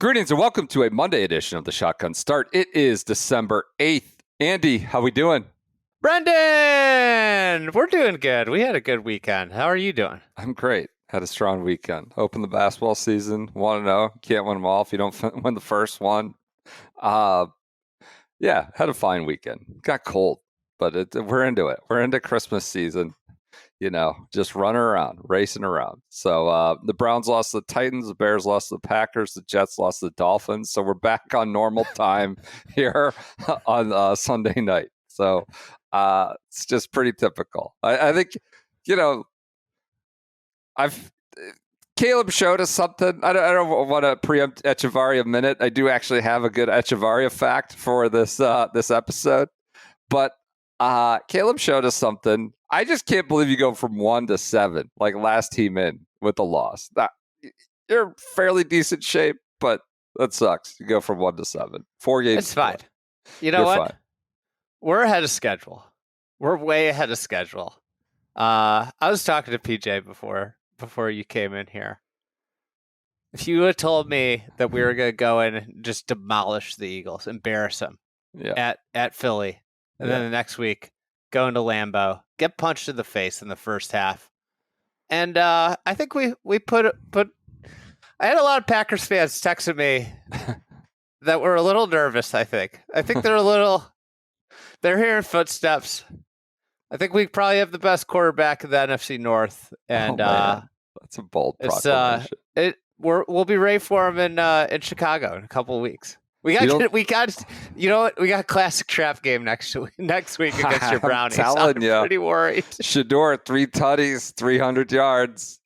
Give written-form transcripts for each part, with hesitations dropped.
Greetings and welcome to a Monday edition of the Shotgun Start. It is December 8th. Andy, how we doing? Brendan, we're doing good. We had a good weekend. How are you doing? I'm great. Had a strong weekend. Opened the basketball season. 1-0. Can't win them all if you don't win the first one. Yeah, had a fine weekend. Got cold, but we're into it. We're into Christmas season. You know, just running around, racing around. So the Browns lost to the Titans, the Bears lost to the Packers, the Jets lost to the Dolphins. So we're back on normal time here on Sunday night. So it's just pretty typical. I think, you know, Caleb showed us something. I don't want to preempt Echevarria a minute. I do actually have a good Echevarria fact for this episode, but Caleb showed us something. I just can't believe you go from 1 to 7, like last team in with the loss. You're fairly decent shape, but that sucks. You go from 1 to 7. 4 games. It's fine. You know You're what? Fine. We're ahead of schedule. We're way ahead of schedule. I was talking to PJ before you came in here. If you had told me that we were going to go in and just demolish the Eagles, embarrass them at Philly, and then the next week go into Lambeau, get punched in the face in the first half. And I think we put I had a lot of Packers fans texting me that were a little nervous, I think they're hearing footsteps. I think we probably have the best quarterback in the NFC North. And that's a bold proclamation. We'll be ready for him in Chicago in a couple of weeks. We got you know what? We got a classic trap game next week against your Brownies. I'm pretty worried. Shador, 3 tutties, 300 yards.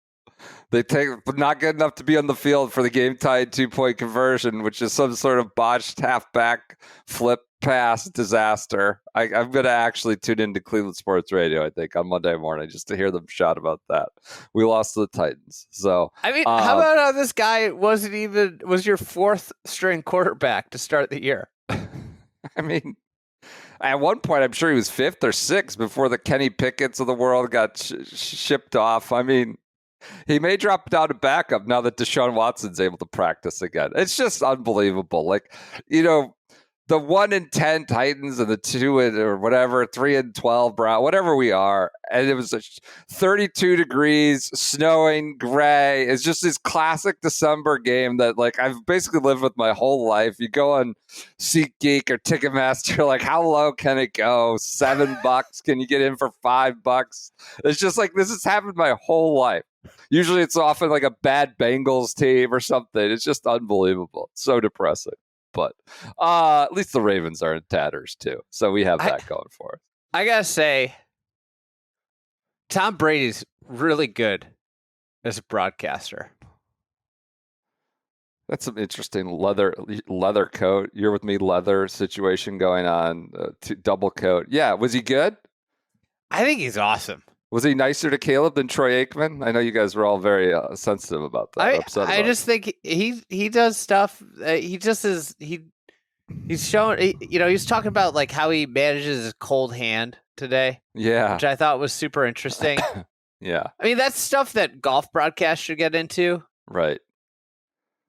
They but not good enough to be on the field for the game-tied 2-point conversion, which is some sort of botched halfback flip pass disaster. I'm going to actually tune into Cleveland Sports Radio, I think, on Monday morning just to hear them shout about that. We lost to the Titans. So I mean, how about how this guy was your 4th string quarterback to start the year? I mean, at one point, I'm sure he was 5th or 6th before the Kenny Pickett's of the world got shipped off. I mean, he may drop down to backup now that Deshaun Watson's able to practice again. It's just unbelievable. Like, you know, the 1-10 Titans and the 2 or whatever, 3-12 Brown, whatever we are. And it was 32 degrees, snowing, gray. It's just this classic December game that, like, I've basically lived with my whole life. You go on SeatGeek or Ticketmaster, like, how low can it go? $7? Can you get in for $5? It's just like, this has happened my whole life. Usually it's often like a bad Bengals team or something. It's just unbelievable. It's so depressing. But at least the Ravens are in tatters too. So we have that going for us. I got to say, Tom Brady's really good as a broadcaster. That's some interesting leather coat. You're with me, leather situation going on. Double coat. Yeah. Was he good? I think he's awesome. Was he nicer to Caleb than Troy Aikman? I know you guys were all very sensitive about that. I just think he does stuff. He just is. He's showing. You know, he's talking about like how he manages his cold hand today. Yeah, which I thought was super interesting. Yeah, I mean that's stuff that golf broadcasts should get into. Right.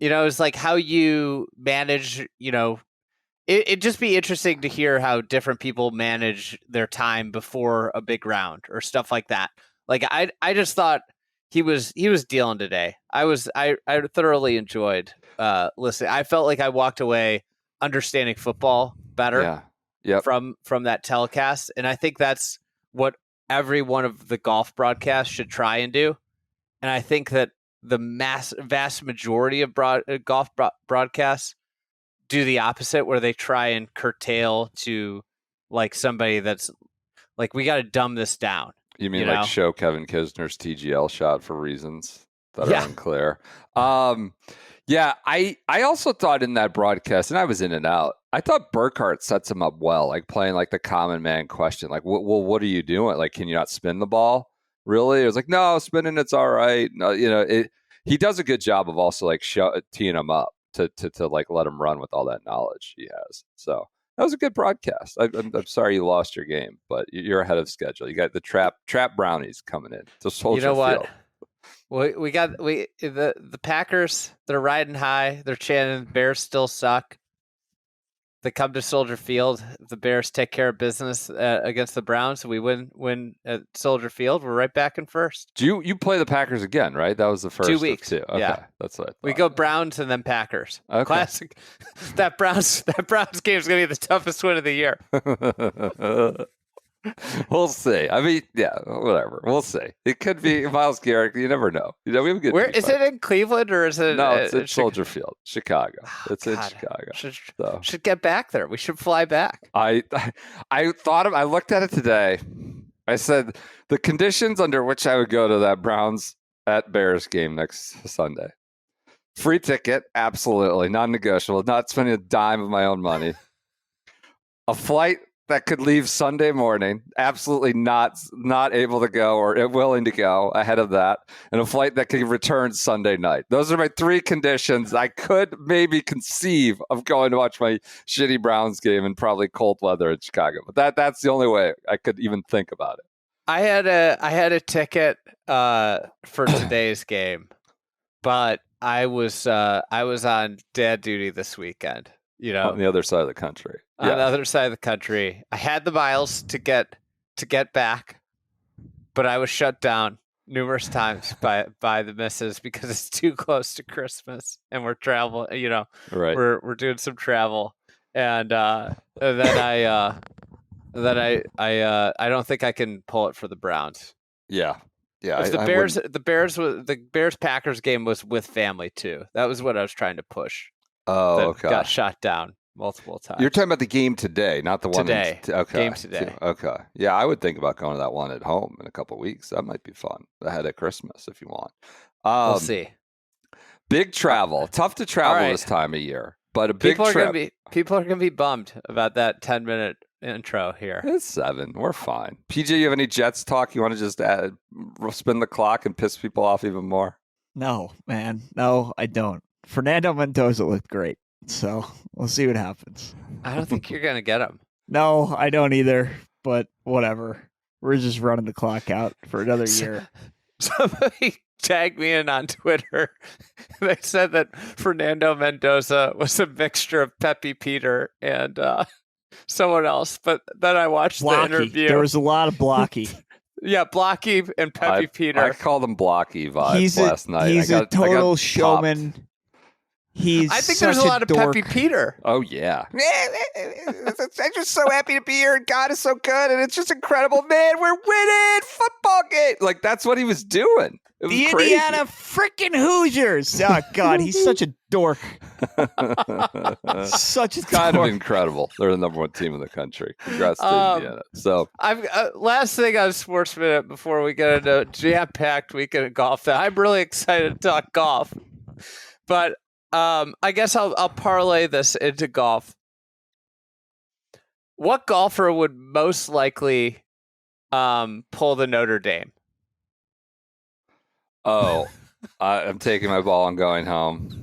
You know, it's like how you manage. You know, it'd just be interesting to hear how different people manage their time before a big round or stuff like that. Like I just thought he was dealing today. I thoroughly enjoyed listening. I felt like I walked away understanding football better from that telecast. And I think that's what every one of the golf broadcasts should try and do. And I think that the vast majority of golf broadcasts do the opposite, where they try and curtail to like somebody that's like, we got to dumb this down. You mean like show Kevin Kisner's TGL shot for reasons that are unclear? Yeah, I also thought in that broadcast, and I was in and out, I thought Burkhardt sets him up well, like playing like the common man question, like, well, what are you doing? Like, can you not spin the ball? Really? It was like, no, spinning it's all right. No, you know, he does a good job of also like teeing him up to like let him run with all that knowledge he has. So that was a good broadcast. I'm sorry you lost your game, but you're ahead of schedule. You got the trap brownies coming in. So you know what? We got the Packers. They're riding high. They're chanting, "Bears still suck." They come to Soldier Field. The Bears take care of business against the Browns. We win at Soldier Field. We're right back in first. Do you play the Packers again? Right, that was the first 2 weeks. of 2. Okay, yeah, that's what I thought. We go Browns and then Packers. Okay. Classic. That Browns game is going to be the toughest win of the year. We'll see. I mean, yeah, whatever. We'll see. It could be Myles Garrett. You never know. We have a good. Where is it in Cleveland or is it? No, it's at Soldier Field, Chicago. It's in Chicago. Should get back there. We should fly back. I looked at it today. I said the conditions under which I would go to that Browns at Bears game next Sunday. Free ticket, absolutely non-negotiable. Not spending a dime of my own money. A flight that could leave Sunday morning, absolutely not able to go or willing to go ahead of that, and a flight that could return Sunday night. Those are my 3 conditions. I could maybe conceive of going to watch my shitty Browns game in probably cold weather in Chicago, but that's the only way I could even think about it. I had a ticket for today's game, but I was on dad duty this weekend. You know, on the other side of the country. On the other side of the country. I had the miles to get back, but I was shut down numerous times by the missus because it's too close to Christmas and we're traveling. You know, right? We're doing some travel, and then I don't think I can pull it for the Browns. Yeah. The Bears Packers game was with family too. That was what I was trying to push. Oh, okay. Got shot down multiple times. You're talking about the game today, not the one today. Okay. Game today. Okay. Yeah, I would think about going to that one at home in a couple of weeks. That might be fun. Ahead of Christmas, if you want. We'll see. Big travel. Tough to travel this time of year, but a big trip. People are gonna be bummed about that 10-minute intro here. It's 7. We're fine. PJ, you have any Jets talk? You want to just spin the clock and piss people off even more? No, man. No, I don't. Fernando Mendoza looked great, so we'll see what happens. I don't think you're going to get him. No, I don't either, but whatever. We're just running the clock out for another year. Somebody tagged me in on Twitter. They said that Fernando Mendoza was a mixture of Pepe Peter and someone else, but then I watched Blocky. The interview. There was a lot of Blocky. Yeah, Blocky and Pepe Peter. I called him Blocky vibes last night. He's a total showman. Popped. I think there's a lot of Pepe Peter. Oh, yeah. I'm just so happy to be here, and God is so good, and it's just incredible. Man, we're winning football game. Like, that's what he was doing. It was the crazy. Indiana freaking Hoosiers. Oh, God, he's such a dork. Such a kind dork. of incredible. They're the number 1 team in the country. Congrats to Indiana. So, last thing on Sports Minute before we get into a jam-packed weekend of golf. That I'm really excited to talk golf, but I guess I'll parlay this into golf. What golfer would most likely pull the Notre Dame? Oh, I'm taking my ball and going home.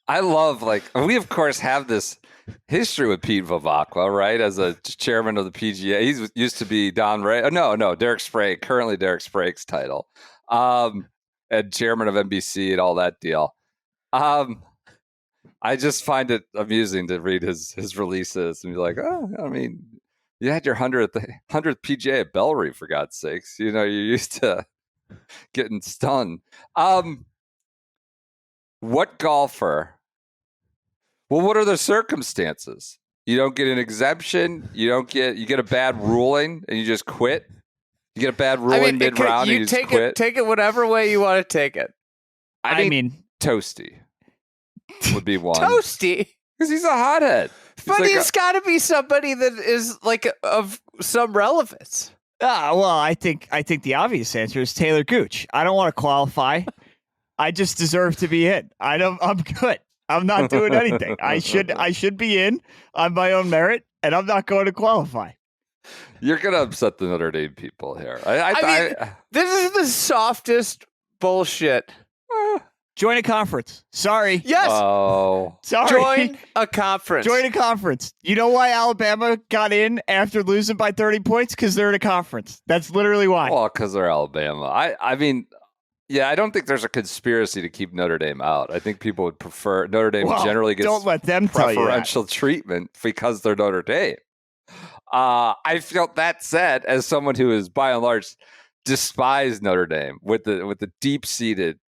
I love, we of course have this history with Pete Vavakwa, right? As a chairman of the PGA. He used to be Don Ray. No, Derek Sprague, currently Derek Sprague's title. And chairman of NBC and all that deal. I just find it amusing to read his releases and be like, oh, I mean, you had your 100th PGA at Bellary, for God's sakes. You know, you're used to getting stunned. What golfer? Well, what are the circumstances? You don't get an exemption. You get a bad ruling and you just quit. You get a bad ruling mid-round and you just quit. Take it whatever way you want to take it. I mean, Toasty would be one. Toasty? Because he's a hothead. But he's got to be somebody that is of some relevance. Well, I think the obvious answer is Taylor Gooch. I don't want to qualify. I just deserve to be in. I'm good. I'm not doing anything. I should be in on my own merit, and I'm not going to qualify. You're going to upset the Notre Dame people here. I mean, this is the softest bullshit Join a conference. Sorry. Yes. Oh. Sorry. Join a conference. Join a conference. You know why Alabama got in after losing by 30 points? Because they're in a conference. That's literally why. Well, because they're Alabama. I mean, yeah, I don't think there's a conspiracy to keep Notre Dame out. I think people would prefer Notre Dame generally gets don't let them tell you that. preferential treatment because they're Notre Dame. I felt that said, as someone who is by and large despised Notre Dame with the deep-seated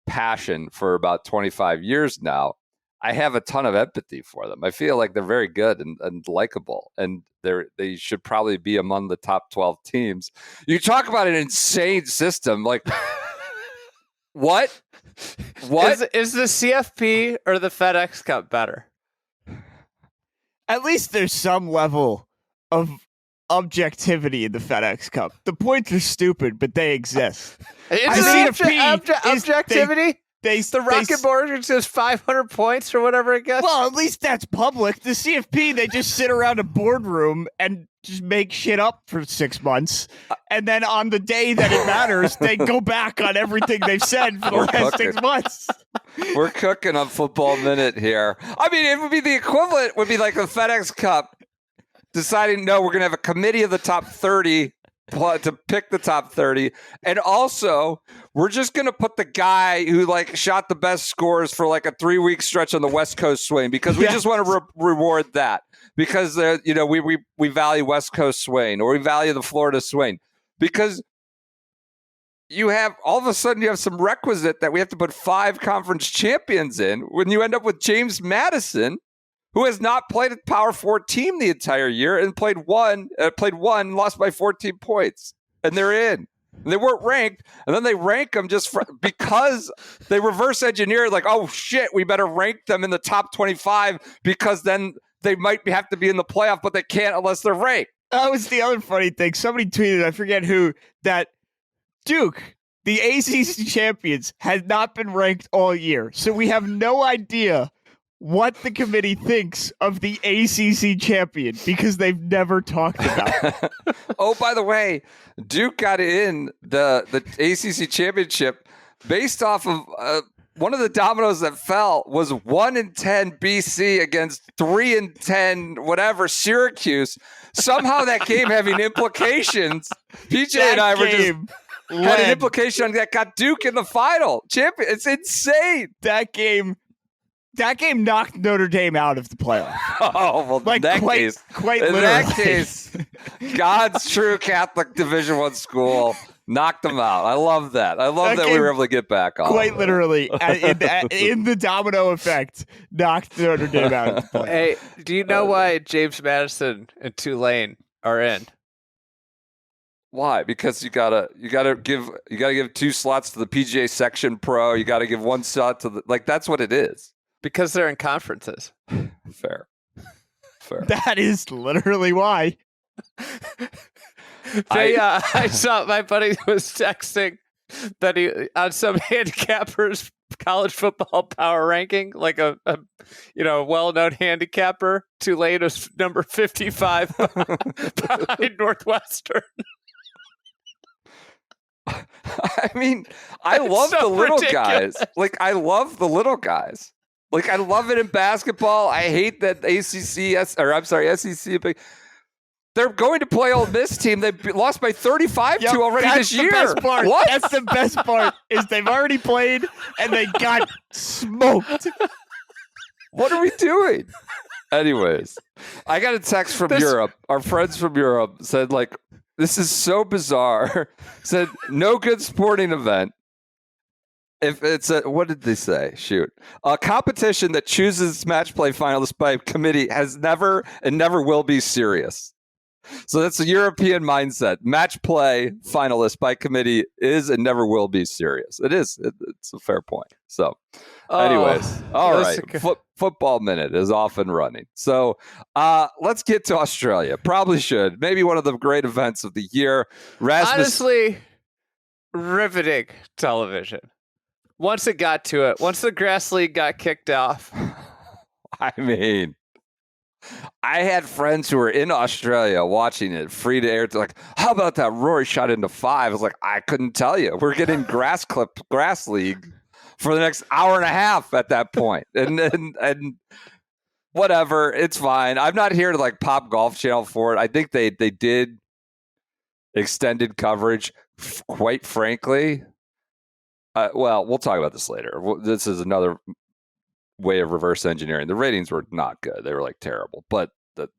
passion for about 25 years now, I have a ton of empathy for them. I feel like they're very good and likable, and they should probably be among the top 12 teams. You talk about an insane system, like what? Is the CFP or the FedEx Cup better? At least there's some level of objectivity in the FedEx Cup. The points are stupid, but they exist. Objectivity? The Rocket Board is just 500 points or whatever it gets. Well, at least that's public. The CFP, they just sit around a boardroom and just make shit up for 6 months. And then on the day that it matters, they go back on everything they've said for the last 6 months. We're cooking on Football Minute here. I mean, it would be the equivalent, would be like the FedEx Cup deciding, no, we're going to have a committee of the top 30 to pick the top 30. And also, we're just going to put the guy who like shot the best scores for like a 3-week stretch on the West Coast swing because we just want to reward that because, we value West Coast swing or we value the Florida swing because you have all of a sudden you have some requisite that we have to put 5 conference champions in when you end up with James Madison, who has not played a Power 4 team the entire year and played one, lost by 14 points, and they're in. And they weren't ranked, and then they rank them just because they reverse engineered, like, oh, shit, we better rank them in the top 25 because then they might have to be in the playoff, but they can't unless they're ranked. That was the other funny thing. Somebody tweeted, I forget who, that Duke, the ACC champions, had not been ranked all year. So we have no idea what the committee thinks of the ACC champion because they've never talked about it. Oh, by the way, Duke got in the ACC championship based off of one of the dominoes that fell was 1-10 BC against 3-10 whatever Syracuse. Somehow that game having implications. PJ and I were just had an implication on that got Duke in the final champion. It's insane. That game knocked Notre Dame out of the playoff. Oh, well, like, in that case, God's true Catholic Division I school knocked them out. I love that. I love that we were able to get back on. Quite literally, in the domino effect, knocked Notre Dame out of the playoff. Hey, do you know why James Madison and Tulane are in? Why? Because you gotta give 2 slots to the PGA Section Pro. You gotta give 1 slot to that's what it is. Because they're in conferences. Fair. That is literally why. I saw my buddy was texting that he on some handicapper's college football power ranking, like a well-known handicapper. Tulane was number 55 behind Northwestern. I mean, I love the little guys. Like, I love the little guys. Like, I love it in basketball. I hate that SEC. They're going to play Ole Miss team. They lost by 35 to already this year. That's the best part. What? That's the best part is they've already played and they got smoked. What are we doing? Anyways, I got a text from Europe. Our friends from Europe said, like, this is so bizarre. Said, no good sporting event. If it's what did they say? Shoot. A competition that chooses match play finalists by committee has never and never will be serious. So that's a European mindset. Match play finalist by committee is and never will be serious. It is. It's a fair point. So anyways, all right. Football Minute is off and running. So let's get to Australia. Probably should. Maybe one of the great events of the year. Honestly, riveting television. Once it got to it, once the grass league got kicked off. I mean, I had friends who were in Australia watching it free to air. They're like, how about that Rory shot into 5? I was like, I couldn't tell you. We're getting grass league for the next hour and a half at that point. And whatever, it's fine. I'm not here to like pop Golf Channel for it. I think they did extended coverage, quite frankly. Well, we'll talk about this later. This is another way of reverse engineering. The ratings were not good. They were like terrible, but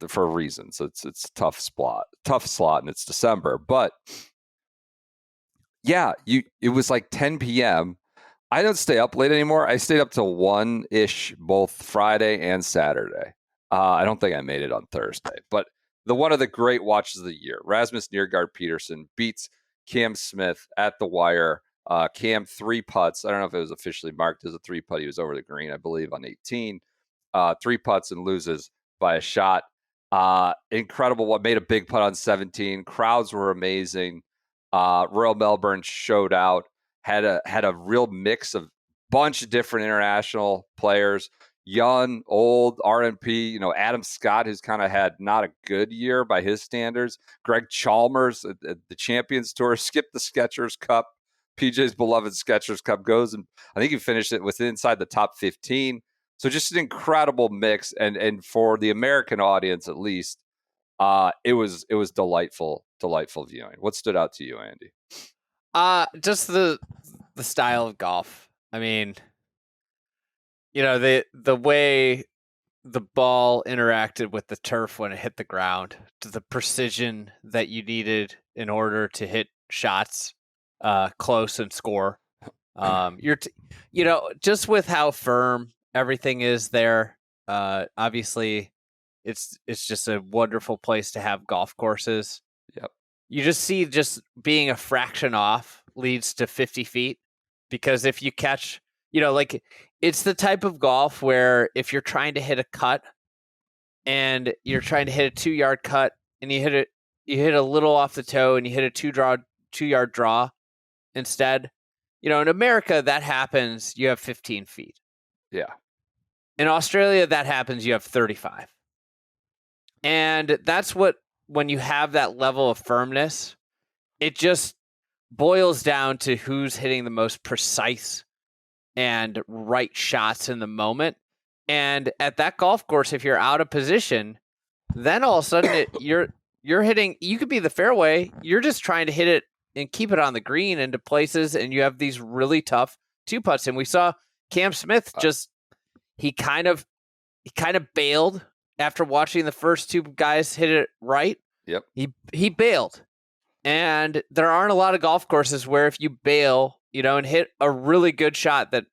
for a reason. So it's a tough slot, and it's December. But yeah, it was like 10 p.m. I don't stay up late anymore. I stayed up till 1-ish both Friday and Saturday. I don't think I made it on Thursday, but one of the great watches of the year, Rasmus Neergaard-Petersen beats Cam Smith at the wire. Cam 3 putts. I don't know if it was officially marked as a 3 putt. He was over the green, I believe, on 18. 3 putts and loses by a shot. Incredible. What made a big putt on 17. Crowds were amazing. Royal Melbourne showed out. Had a real mix of bunch of different international players, young, old, RNP. Adam Scott, who's kind of had not a good year by his standards. Greg Chalmers at the Champions Tour skipped the Skechers Cup. PJ's beloved Skechers Cup goes, and I think he finished it inside the top 15. So just an incredible mix, and for the American audience at least, it was delightful viewing. What stood out to you, Andy? Just the style of golf. I mean, the way the ball interacted with the turf when it hit the ground, to the precision that you needed in order to hit shots close and score. Just with how firm everything is there. Obviously, it's just a wonderful place to have golf courses. Yep. You just see being a fraction off leads to 50 feet, because if you catch, it's the type of golf where if you're trying to hit a cut and you're trying to hit a 2-yard cut and you hit a little off the toe and you hit a 2-yard draw instead, in America that happens, you have 15 feet. Yeah. In Australia that happens, you have 35. And that's when you have that level of firmness, it just boils down to who's hitting the most precise and right shots in the moment. And at that golf course, if you're out of position, then all of a sudden you're hitting, you could be the fairway, you're just trying to hit it and keep it on the green into places, and you have these really tough 2-putts. And we saw Cam Smith he kind of bailed after watching the first 2 guys hit it right. Yep. He bailed. And there aren't a lot of golf courses where if you bail, and hit a really good shot that,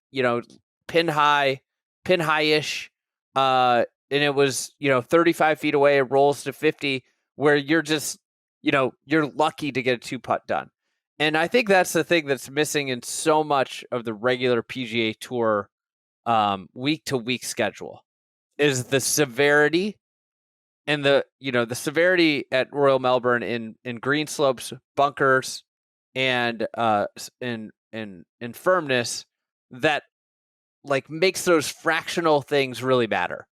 pin high-ish, and it was, 35 feet away, it rolls to 50, where you're just, you're lucky to get a 2-putt done. And I think that's the thing that's missing in so much of the regular PGA Tour week-to-week schedule is the severity. And the severity at Royal Melbourne in green slopes, bunkers, and in firmness that makes those fractional things really matter.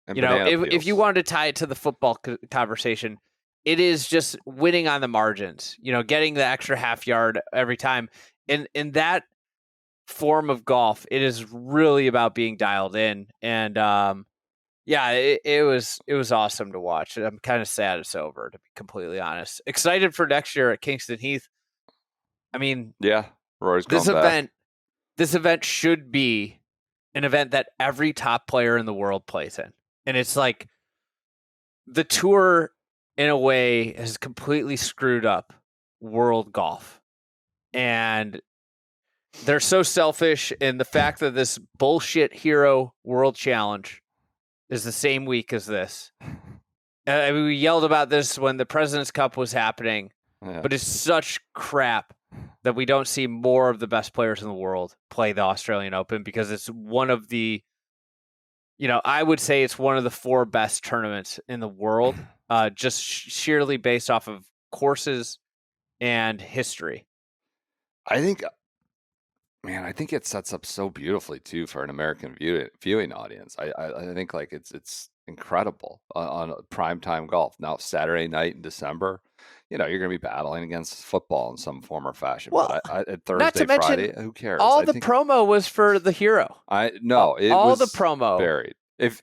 And if you wanted to tie it to the football conversation, it is just winning on the margins. Getting the extra half yard every time. In that form of golf, it is really about being dialed in. And yeah, it was awesome to watch. I'm kind of sad it's over, to be completely honest. Excited for next year at Kingston Heath. I mean, yeah, Rory's going back. This event should be an event that every top player in the world plays in. And it's like the tour, in a way, has completely screwed up world golf. And they're so selfish. And the fact that this bullshit Hero World Challenge is the same week as this. We yelled about this when the President's Cup was happening, but it's such crap that we don't see more of the best players in the world play the Australian Open, because it's one of the, I would say it's one of the 4 best tournaments in the world, just sheerly based off of courses and history. I think it sets up so beautifully too for an American viewing audience. I think it's incredible on primetime golf. Now Saturday night in December, you're going to be battling against football in some form or fashion. Well, but not Thursday, to mention, Friday, who cares? all I the think promo was for the hero. it all was the promo buried. If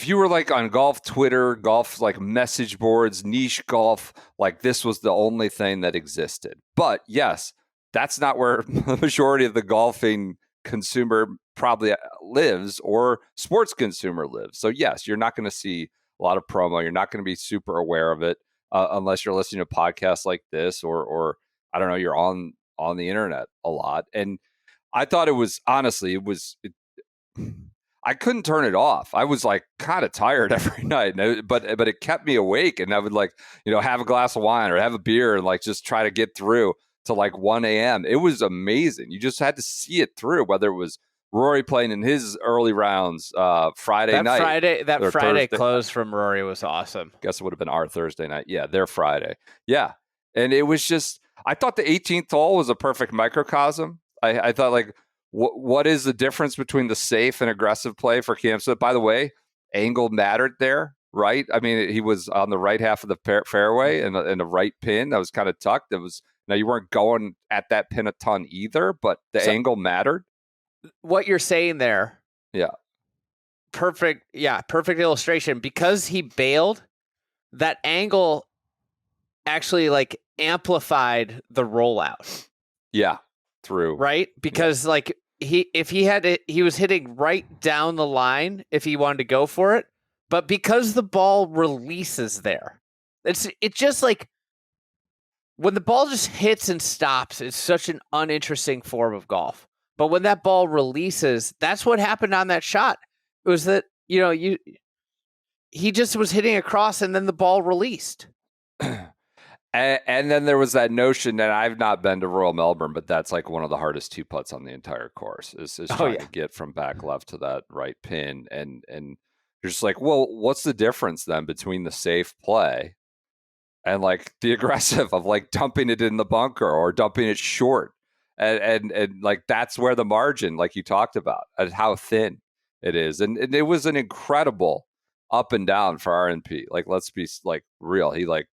you were like on golf Twitter, golf like message boards, niche golf, like this was the only thing that existed. But yes, that's not where the majority of the golfing consumer probably lives or sports consumer lives. So yes, you're not going to see a lot of promo. You're not going to be super aware of it unless you're listening to podcasts like this or I don't know, you're on the internet a lot. And I thought it was honestly, I couldn't turn it off. I was like kind of tired every night, but it kept me awake, and I would like, have a glass of wine or have a beer and like just try to get through to like 1 a.m. It was amazing. You just had to see it through, whether it was Rory playing in his early rounds Friday night. That Friday Thursday. close from Rory was awesome. Guess it would have been our Thursday night. Yeah, their Friday. Yeah. And it was just, I thought the 18th hole was a perfect microcosm. I thought like, what is the difference between the safe and aggressive play for Cam Smith? By the way, angle mattered there, right? I mean, he was on the right half of the fairway and the right pin that was kind of tucked. Now you weren't going at that pin a ton either, but the angle mattered. What you're saying there. Yeah. Perfect illustration. Because he bailed, that angle actually like amplified the rollout. Yeah. True. Right? Because like he was hitting right down the line if he wanted to go for it, but because the ball releases there, it's just like when the ball just hits and stops, it's such an uninteresting form of golf. But when that ball releases, that's what happened on that shot. It was that, he just was hitting across and then the ball released. And then there was that notion that I've not been to Royal Melbourne, but that's like one of the hardest two putts on the entire course is trying to get from back left to that right pin. And you're just like, well, what's the difference then between the safe play and like the aggressive of like dumping it in the bunker or dumping it short? And like that's where the margin, like you talked about, and how thin it is. And it was an incredible up and down for RNP. Like, let's be like real. He like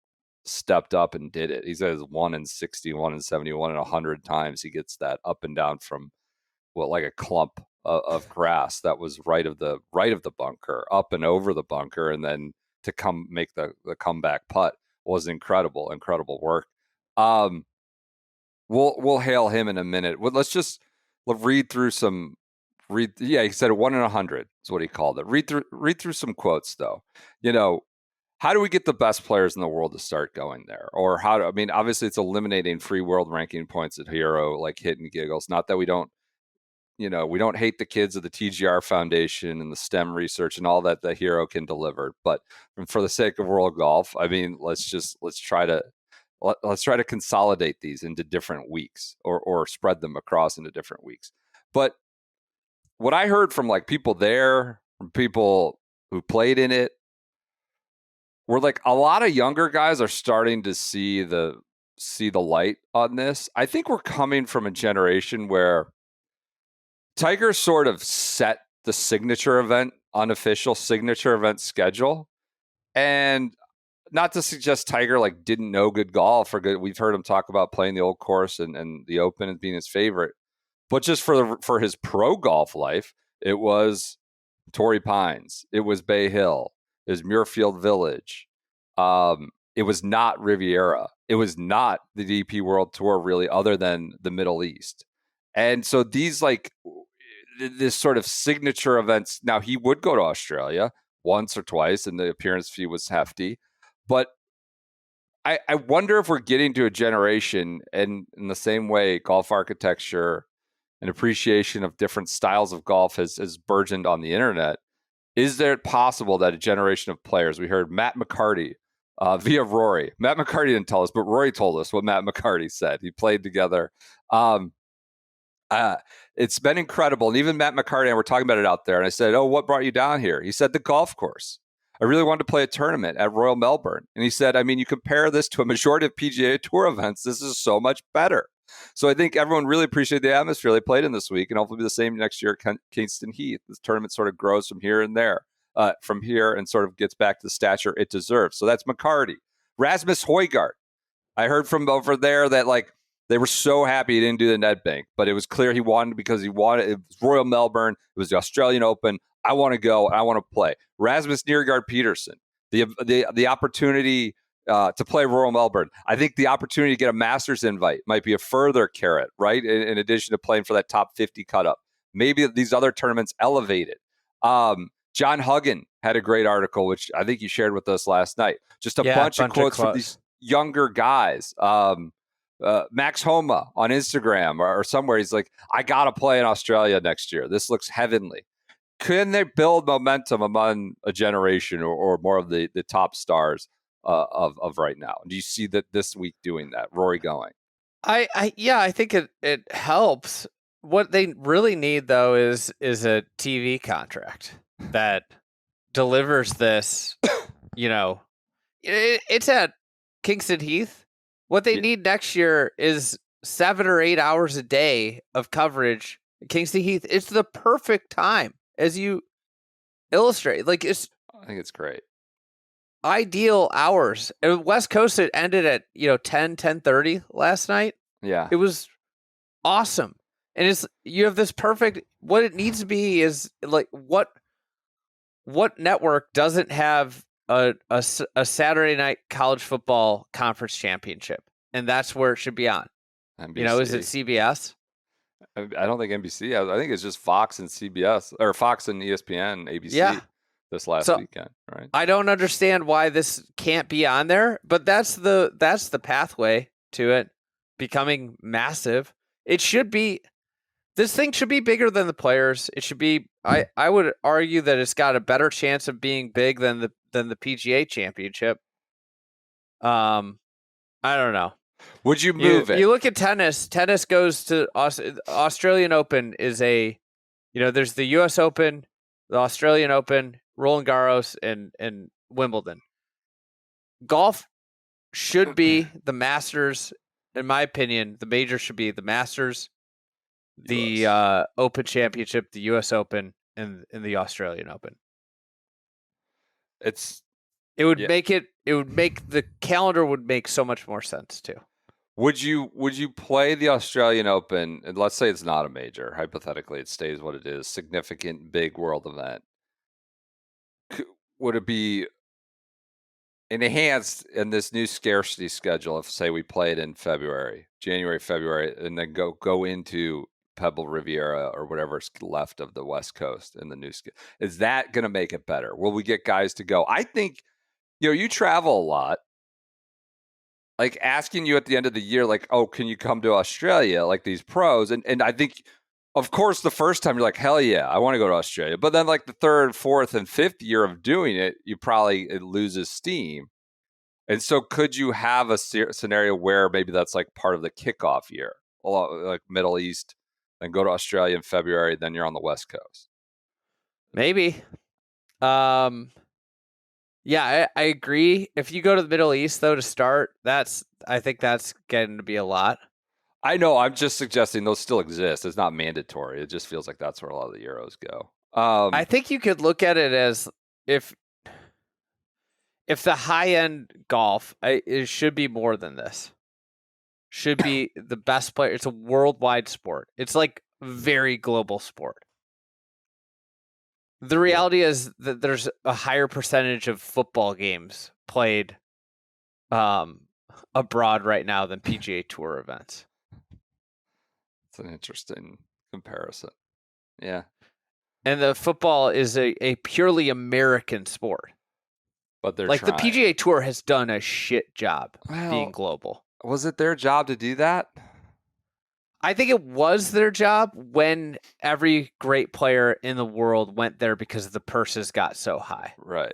stepped up and did it. He says 1 in 60, 1 in 71, and 100 times he gets that up and down from like a clump of grass that was right of the bunker, up and over the bunker, and then to come make the comeback putt was incredible work. We'll hail him in a minute. Let's just read through some. Yeah, he said 1 in 100 is what he called it. Read through some quotes though. How do we get the best players in the world to start going there? Or obviously it's eliminating free world ranking points at Hero, like hit-and-giggles. Not that we don't hate the kids of the TGR Foundation and the STEM research and all that the Hero can deliver. But for the sake of world golf, let's try to consolidate these into different weeks or spread them across into different weeks. But what I heard from like people there, from people who played in it, were like a lot of younger guys are starting to see the light on this. I think we're coming from a generation where Tiger sort of set the signature event, unofficial signature event schedule. And not to suggest Tiger like didn't know good golf or good. We've heard him talk about playing the old course and the Open as being his favorite. But just for his pro golf life, it was Torrey Pines. It was Bay Hill. It was Muirfield Village. It was not Riviera. It was not the DP World Tour, really, other than the Middle East. And so these like this sort of signature events. Now he would go to Australia once or twice, and the appearance fee was hefty. But I wonder if we're getting to a generation, and in the same way, golf architecture and appreciation of different styles of golf has burgeoned on the internet. Is there possible that a generation of players, we heard Matt McCarty via Rory. Matt McCarty didn't tell us, but Rory told us what Matt McCarty said. He played together. It's been incredible. And even Matt McCarty and I were talking about it out there. And I said, what brought you down here? He said, the golf course. I really wanted to play a tournament at Royal Melbourne. And he said, you compare this to a majority of PGA Tour events. This is so much better. So I think everyone really appreciated the atmosphere they played in this week, and hopefully be the same next year at Kingston Heath. This tournament sort of grows from here and there. from here and sort of gets back to the stature it deserves. So that's McCarty. Rasmus Neergaard. I heard from over there that like they were so happy he didn't do the Nedbank, but it was clear he wanted because he wanted it was Royal Melbourne. It was the Australian Open. I want to go. I want to play. Rasmus Neergaard-Petersen. The opportunity to play Royal Melbourne. I think the opportunity to get a Masters invite might be a further carrot, right? In addition to playing for that top 50 cut up. Maybe these other tournaments elevate it. John Huggan had a great article, which I think you shared with us last night. Just a bunch of quotes from these younger guys. Max Homa on Instagram or somewhere, he's like, I got to play in Australia next year. This looks heavenly. Can they build momentum among a generation or more of the top stars of right now? Do you see that this week doing that? Rory going? I think it helps. What they really need though is a TV contract that delivers this. It's at Kingston Heath. What they need next year is 7 or 8 hours a day of coverage at Kingston Heath. It's the perfect time, as you illustrate. Like I think it's great. Ideal hours. And West Coast, it ended at 10:30 last night. Yeah, it was awesome. And you have this perfect. What it needs to be is like what network doesn't have a Saturday night college football conference championship, and that's where it should be on. NBC. Is it CBS? I don't think NBC. I think it's just Fox and CBS or Fox and ESPN, ABC. This last weekend, right? I don't understand why this can't be on there, but that's the pathway to it becoming massive. It should be. This thing should be bigger than the Players. It should be. I would argue that it's got a better chance of being big than the PGA Championship. I don't know. Would you move it? You look at tennis. Tennis goes to Australian Open is there's the U.S. Open, the Australian Open, Roland Garros, and Wimbledon. Golf should be the Masters. In my opinion, the major should be the Masters, the Open Championship, the U.S. Open, and the Australian Open. It would make the calendar would make so much more sense too. Would you play the Australian Open? And let's say it's not a major. Hypothetically, it stays what it is. Significant, big world event. Would it be enhanced in this new scarcity schedule if, say, we played in January, February, and then go into Pebble Riviera or whatever's left of the West Coast in the new schedule? Is that going to make it better? Will we get guys to go? I think, you travel a lot. Like asking you at the end of the year, like, oh, can you come to Australia? Like these pros. And I think, of course, the first time you're like, hell yeah, I want to go to Australia. But then like the third, fourth, and fifth year of doing it, it loses steam. And so could you have a scenario where maybe that's like part of the kickoff year, like Middle East, then go to Australia in February, then you're on the West Coast? Maybe. Yeah, I agree. If you go to the Middle East, though, to start, I think that's getting to be a lot. I know. I'm just suggesting those still exist. It's not mandatory. It just feels like that's where a lot of the Euros go. I think you could look at it as if the high-end golf, it should be more than this. Should be the best player. It's a worldwide sport. It's like very global sport. The reality is that there's a higher percentage of football games played abroad right now than PGA Tour events. It's an interesting comparison. Yeah. And the football is a purely American sport. But they're like trying. The PGA Tour has done a shit job being global. Was it their job to do that? I think it was their job when every great player in the world went there because the purses got so high. Right.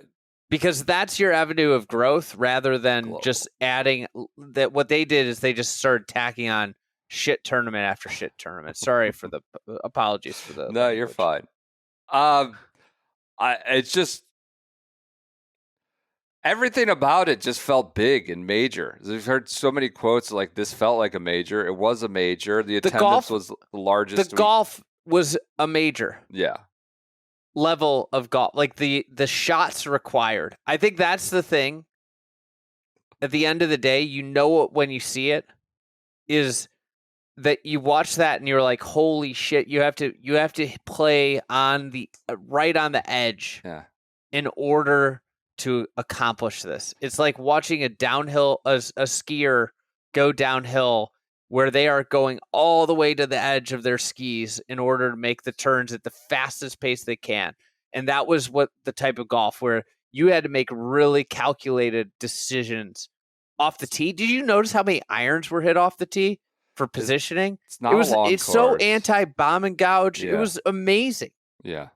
Because that's your avenue of growth rather than just adding that. What they did is they just started tacking on shit tournament after shit tournament. Sorry for the apologies for the. No, you're fine. It's just everything about it just felt big and major. We've heard so many quotes like this felt like a major. It was a major. The attendance was the largest. The golf was a major. Yeah. level of golf, like the shots required. I think that's the thing. At the end of the day, you know it when you see it, is that you watch that and you're like, holy shit, you have to play on the right on the edge in order to accomplish this. It's like watching a skier go downhill where they are going all the way to the edge of their skis in order to make the turns at the fastest pace they can. And that was what the type of golf where you had to make really calculated decisions off the tee. Did you notice how many irons were hit off the tee for positioning? It's not a long course. It's so anti-bomb and gouge. Yeah. It was amazing. Yeah.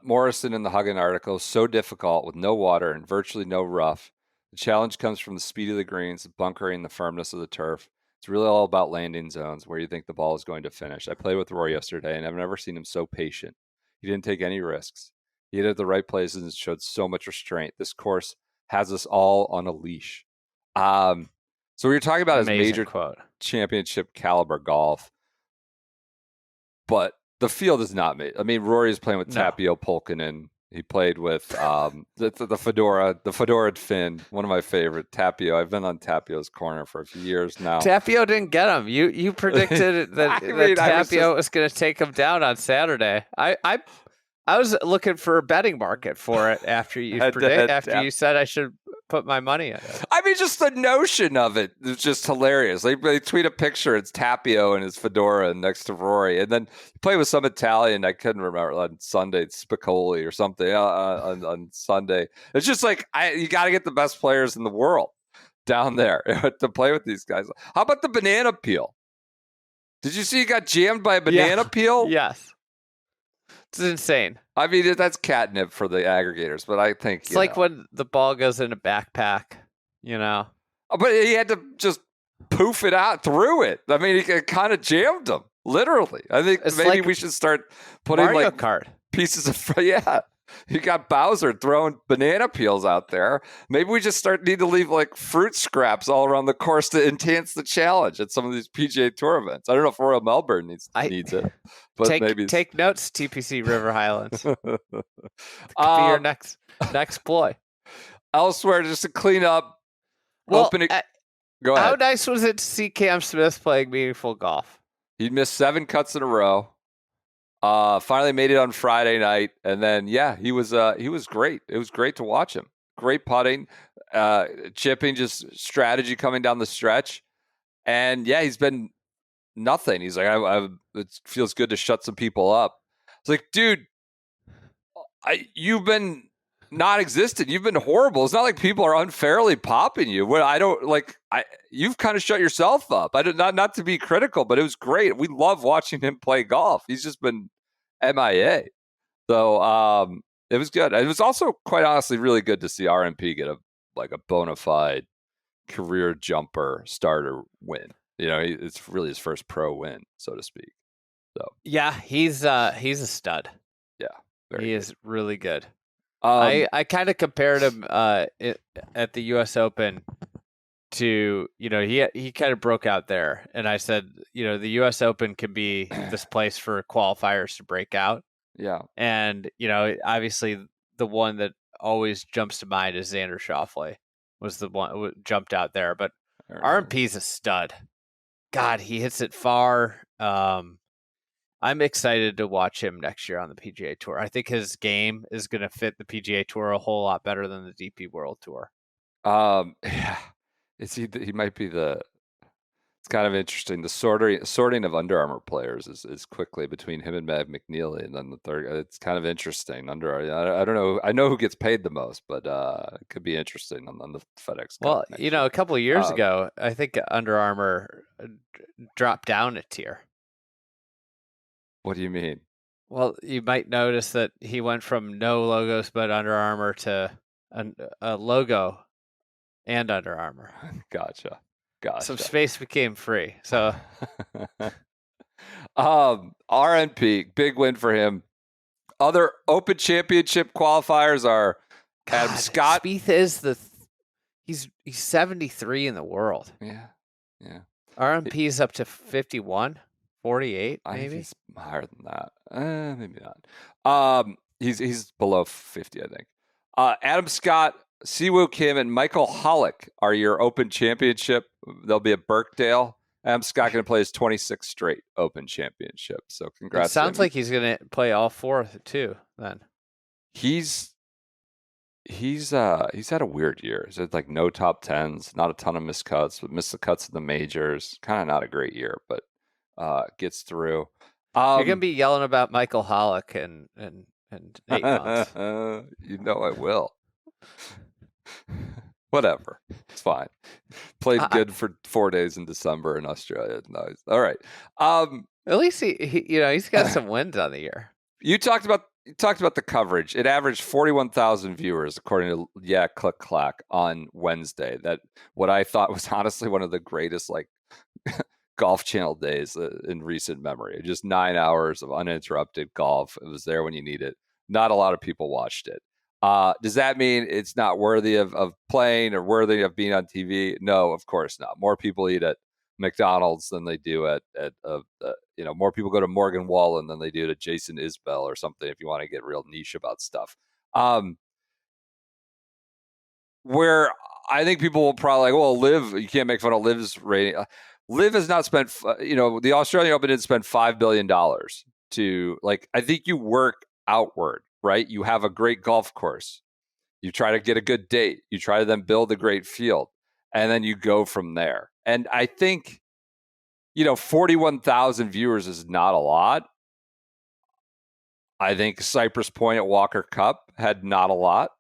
Morrison in the Huggin article, so difficult with no water and virtually no rough. The challenge comes from the speed of the greens, the bunkering, the firmness of the turf. It's really all about landing zones, where you think the ball is going to finish. I played with Rory yesterday, and I've never seen him so patient. He didn't take any risks. He hit at the right places and showed so much restraint. This course has us all on a leash. So we were talking about his major championship caliber golf, but the field is not made. I mean, Rory is playing with Tapio Pulkkinen. He played with the Fedora Finn, one of my favorite. Tapio. I've been on Tapio's corner for a few years now. Tapio didn't get him. You predicted that, Tapio was going to take him down on Saturday. I was looking for a betting market for it after you you said I should put my money in it. I mean, just the notion of it is just hilarious. They tweet a picture. It's Tapio and his fedora next to Rory. And then you play with some Italian. I couldn't remember on Sunday, Spicoli or something on Sunday. It's just like, you got to get the best players in the world down there to play with these guys. How about the banana peel? Did you see he got jammed by a banana peel? Yes. It's insane. I mean, that's catnip for the aggregators, but I think it's like when the ball goes in a backpack, But he had to just poof it out through it. I mean, he kind of jammed him, literally. I think maybe we should start putting Mario Kart pieces of You got Bowser throwing banana peels out there. Maybe we just need to leave like fruit scraps all around the course to enhance the challenge at some of these PGA Tour events. I don't know if Royal Melbourne needs it, but take notes, TPC River Highlands. Could be your next ploy. Elsewhere, just to clean up. Go ahead. How nice was it to see Cam Smith playing meaningful golf? He missed 7 cuts in a row. Finally made it on Friday night, and then he was great. It was great to watch him. Great putting, chipping, just strategy coming down the stretch, and he's been nothing. He's like, it feels good to shut some people up. It's like, dude, you've been non-existent. You've been horrible. It's not like people are unfairly popping you. You've kind of shut yourself up. Not to be critical, but it was great. We love watching him play golf. He's just been MIA. So it was good. It was also, quite honestly, really good to see RMP get a bona fide career jumper starter win. It's really his first pro win, so to speak. So he's a stud. Yeah, he is really good. I kind of compared him at the U.S. Open to, he kind of broke out there. And I said, the U.S. Open can be this place for qualifiers to break out. Yeah. And, obviously the one that always jumps to mind is Xander Schauffele was the one who jumped out there. But RMP's a stud. God, he hits it far. I'm excited to watch him next year on the PGA Tour. I think his game is going to fit the PGA Tour a whole lot better than the DP World Tour. He might be it's kind of interesting. The sorting of Under Armour players is quickly between him and Matt McNeely, and then the third. It's kind of interesting. I don't know. I know who gets paid the most, but it could be interesting on the FedEx Cup. Well, a couple of years ago, I think Under Armour dropped down a tier. What do you mean? Well, you might notice that he went from no logos but Under Armour to a logo and Under Armour. Gotcha. Some space became free. So, RNP, big win for him. Other Open Championship qualifiers are Adam Scott. Spieth is he's 73 in the world. Yeah. RMP is up to 51. 48, I think maybe. he's higher than that. Maybe not. He's below 50, I think. Adam Scott, Siwoo Kim, and Michael Hollick are your Open Championship. They'll be at Birkdale. Adam Scott going to play his 26th straight Open Championship. So congrats. It sounds to him. like he's going to play all four too. Then He's had a weird year. He's had like no top tens, not a ton of missed cuts, but missed the cuts in the majors. Kind of not a great year, but gets through. You're gonna be yelling about Michael Hollick in 8 months. You know I will. Whatever, it's fine. Played good for 4 days in December in Australia. Nice. All right. At least he's got some wins on the year. You talked about the coverage. It averaged 41,000 viewers, according to Click Clack on Wednesday. That what I thought was honestly one of the greatest like Golf Channel days in recent memory. Just 9 hours of uninterrupted golf. It was there when you need it. Not a lot of people watched it. Does that mean it's not worthy of playing or worthy of being on TV? No, of course not. More people eat at McDonald's than they do at more people go to Morgan Wallen than they do to Jason Isbell or something, if you want to get real niche about stuff. Where I think people will probably like, well, Liv, you can't make fun of Liv's rating. Liv has not spent, the Australian Open didn't spend $5 billion to, like, I think you work outward, right? You have a great golf course. You try to get a good date. You try to then build a great field. And then you go from there. And I think, 41,000 viewers is not a lot. I think Cypress Point at Walker Cup had not a lot.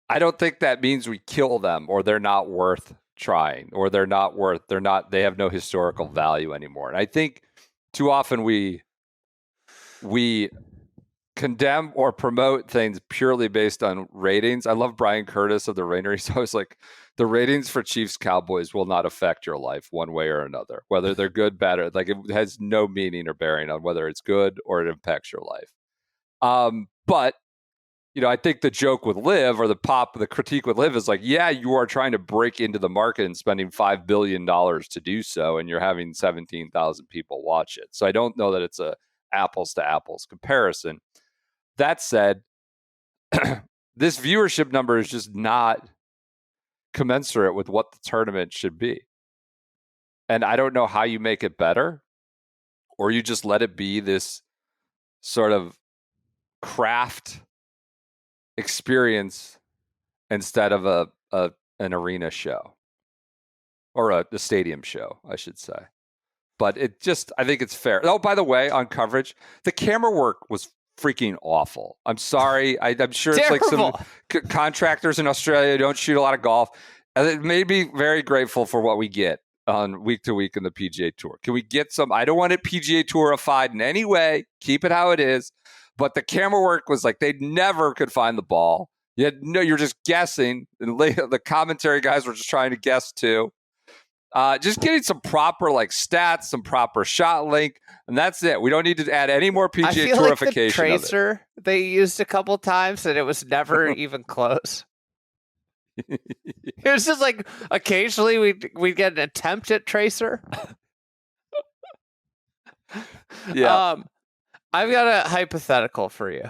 I don't think that means we kill them or they're not worth trying or they have no historical value anymore. And I think too often we condemn or promote things purely based on ratings. I love Brian Curtis of the Rainer. He's always like, the ratings for Chiefs Cowboys will not affect your life one way or another, whether they're good, bad, or like it has no meaning or bearing on whether it's good or it impacts your life. But I think the joke with Liv or the critique with Liv is like, yeah, you are trying to break into the market and spending $5 billion to do so, and you're having 17,000 people watch it. So I don't know that it's a apples to apples comparison. That said, this viewership number is just not commensurate with what the tournament should be. And I don't know how you make it better, or you just let it be this sort of craft experience instead of an arena show or a stadium show, I should say. But I think it's fair. Oh, by the way, on coverage, the camera work was freaking awful. I'm sorry. I'm sure it's like some contractors in Australia don't shoot a lot of golf. And it made me very grateful for what we get on week to week in the PGA Tour. Can we get some? I don't want it PGA Tourified in any way. Keep it how it is. But the camera work was like they never could find the ball. You're just guessing. And the commentary guys were just trying to guess too. Just getting some proper stats, some proper shot link, and that's it. We don't need to add any more PGA Tourification. Like the tracer they used a couple times, and it was never even close. It was just like occasionally we'd get an attempt at tracer. Yeah. I've got a hypothetical for you.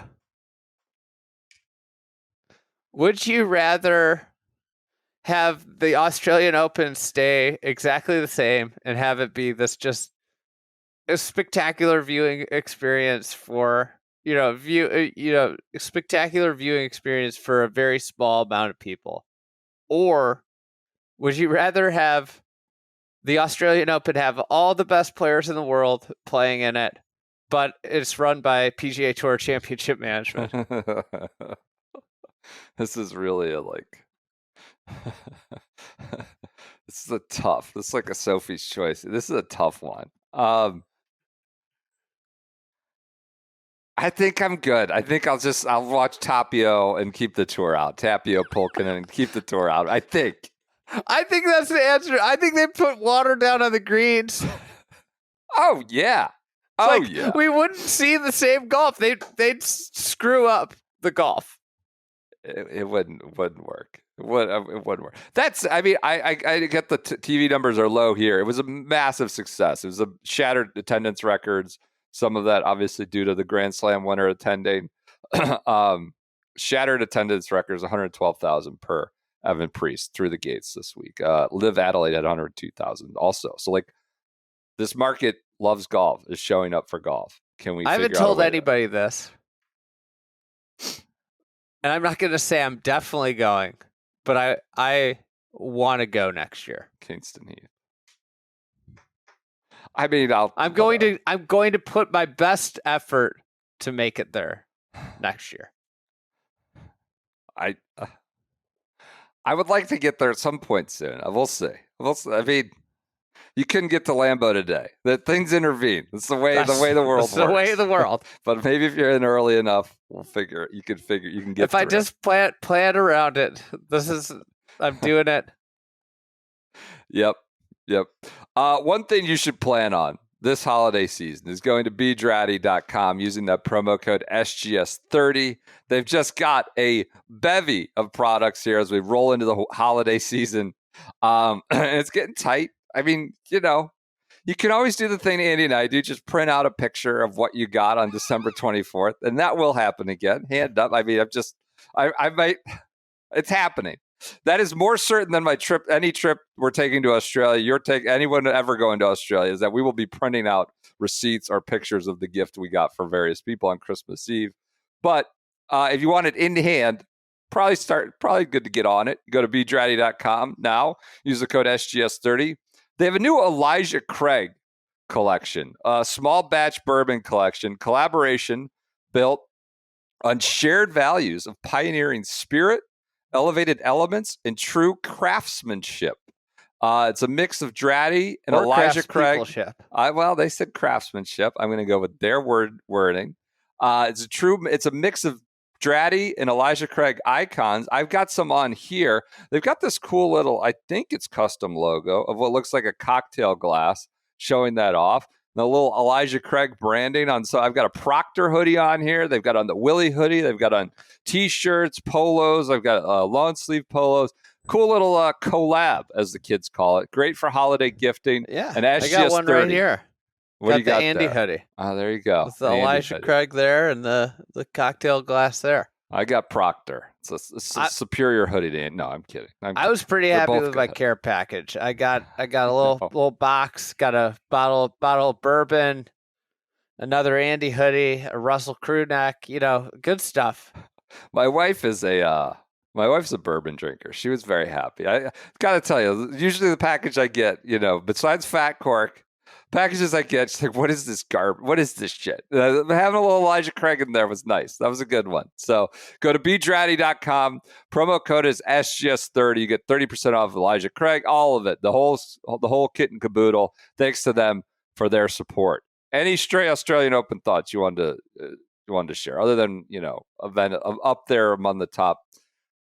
Would you rather have the Australian Open stay exactly the same and have it be this just a spectacular viewing experience for spectacular viewing experience for a very small amount of people? Or would you rather have the Australian Open have all the best players in the world playing in it, but it's run by PGA Tour Championship Management? This is really this is like a Sophie's choice. This is a tough one. I think I'm good. I think I'll watch Tapio and keep the tour out. Tapio Pulkkinen and keep the tour out. I think that's the answer. I think they put water down on the greens. Oh yeah. Yeah. We wouldn't see the same golf. They'd screw up the golf. It wouldn't work. It wouldn't work. That's, I mean, I get the TV numbers are low here. It was a massive success. It was a shattered attendance records. Some of that obviously due to the Grand Slam winner attending. Shattered attendance records, 112,000 per Evan Priest through the gates this week. Live Adelaide at 102,000 also. So like this market loves golf, is showing up for golf. Can we? I haven't told anybody this, and I'm not going to say I'm definitely going, but I want to go next year. Kingston Heath. I mean, I'm going to put my best effort to make it there next year. I would like to get there at some point soon. We'll see. I mean, you couldn't get to Lambeau today. That things intervene. It's the way the world works. The way of the world. But maybe if you're in early enough, we'll figure. You can get. If I just plan around it, I'm doing it. Yep. One thing you should plan on this holiday season is going to begrudgingly.com using that promo code SGS30. They've just got a bevy of products here as we roll into the holiday season. And it's getting tight. I mean, you can always do the thing Andy and I do, just print out a picture of what you got on December 24th, and that will happen again. Hand up. I mean, I might, it's happening. That is more certain than any trip we're taking to Australia. Anyone ever going to Australia is that we will be printing out receipts or pictures of the gift we got for various people on Christmas Eve. But if you want it in hand, probably good to get on it. Go to begrudgingly.com now. Use the code SGS30. They have a new Elijah Craig collection, a small batch bourbon collection, collaboration built on shared values of pioneering spirit, elevated elements, and true craftsmanship. It's a mix of Dratty and Or Elijah Craig. Well, they said craftsmanship. I'm going to go with their wording. It's a mix of Dratty and Elijah Craig icons. I've got some on here. They've got this cool little, I think it's custom logo of what looks like a cocktail glass, showing that off. The little Elijah Craig branding on. So I've got a Proctor hoodie on here. They've got on the Willie hoodie. They've got on T-shirts, polos. I've got long sleeve polos. Cool little collab, as the kids call it. Great for holiday gifting. Yeah, and I got one 30. right here. What do you got the Andy there? hoodie. Oh, there you go. With the Elijah Craig there and the cocktail glass there. I got Proctor. It's a superior hoodie to Andy. No, I'm kidding. I was pretty happy with my care package. I got a little box, got a bottle of bourbon, another Andy hoodie, a Russell crew neck, good stuff. My wife is a bourbon drinker. She was very happy. I got to tell you, usually the package I get, besides Fat Cork, packages I get, she's like, what is this garbage? What is this shit? Having a little Elijah Craig in there was nice. That was a good one. So go to begrudgingly.com. Promo code is SGS30. You get 30% off Elijah Craig, all of it, the whole kit and caboodle. Thanks to them for their support. Any stray Australian Open thoughts you wanted to share, other than event up there among the top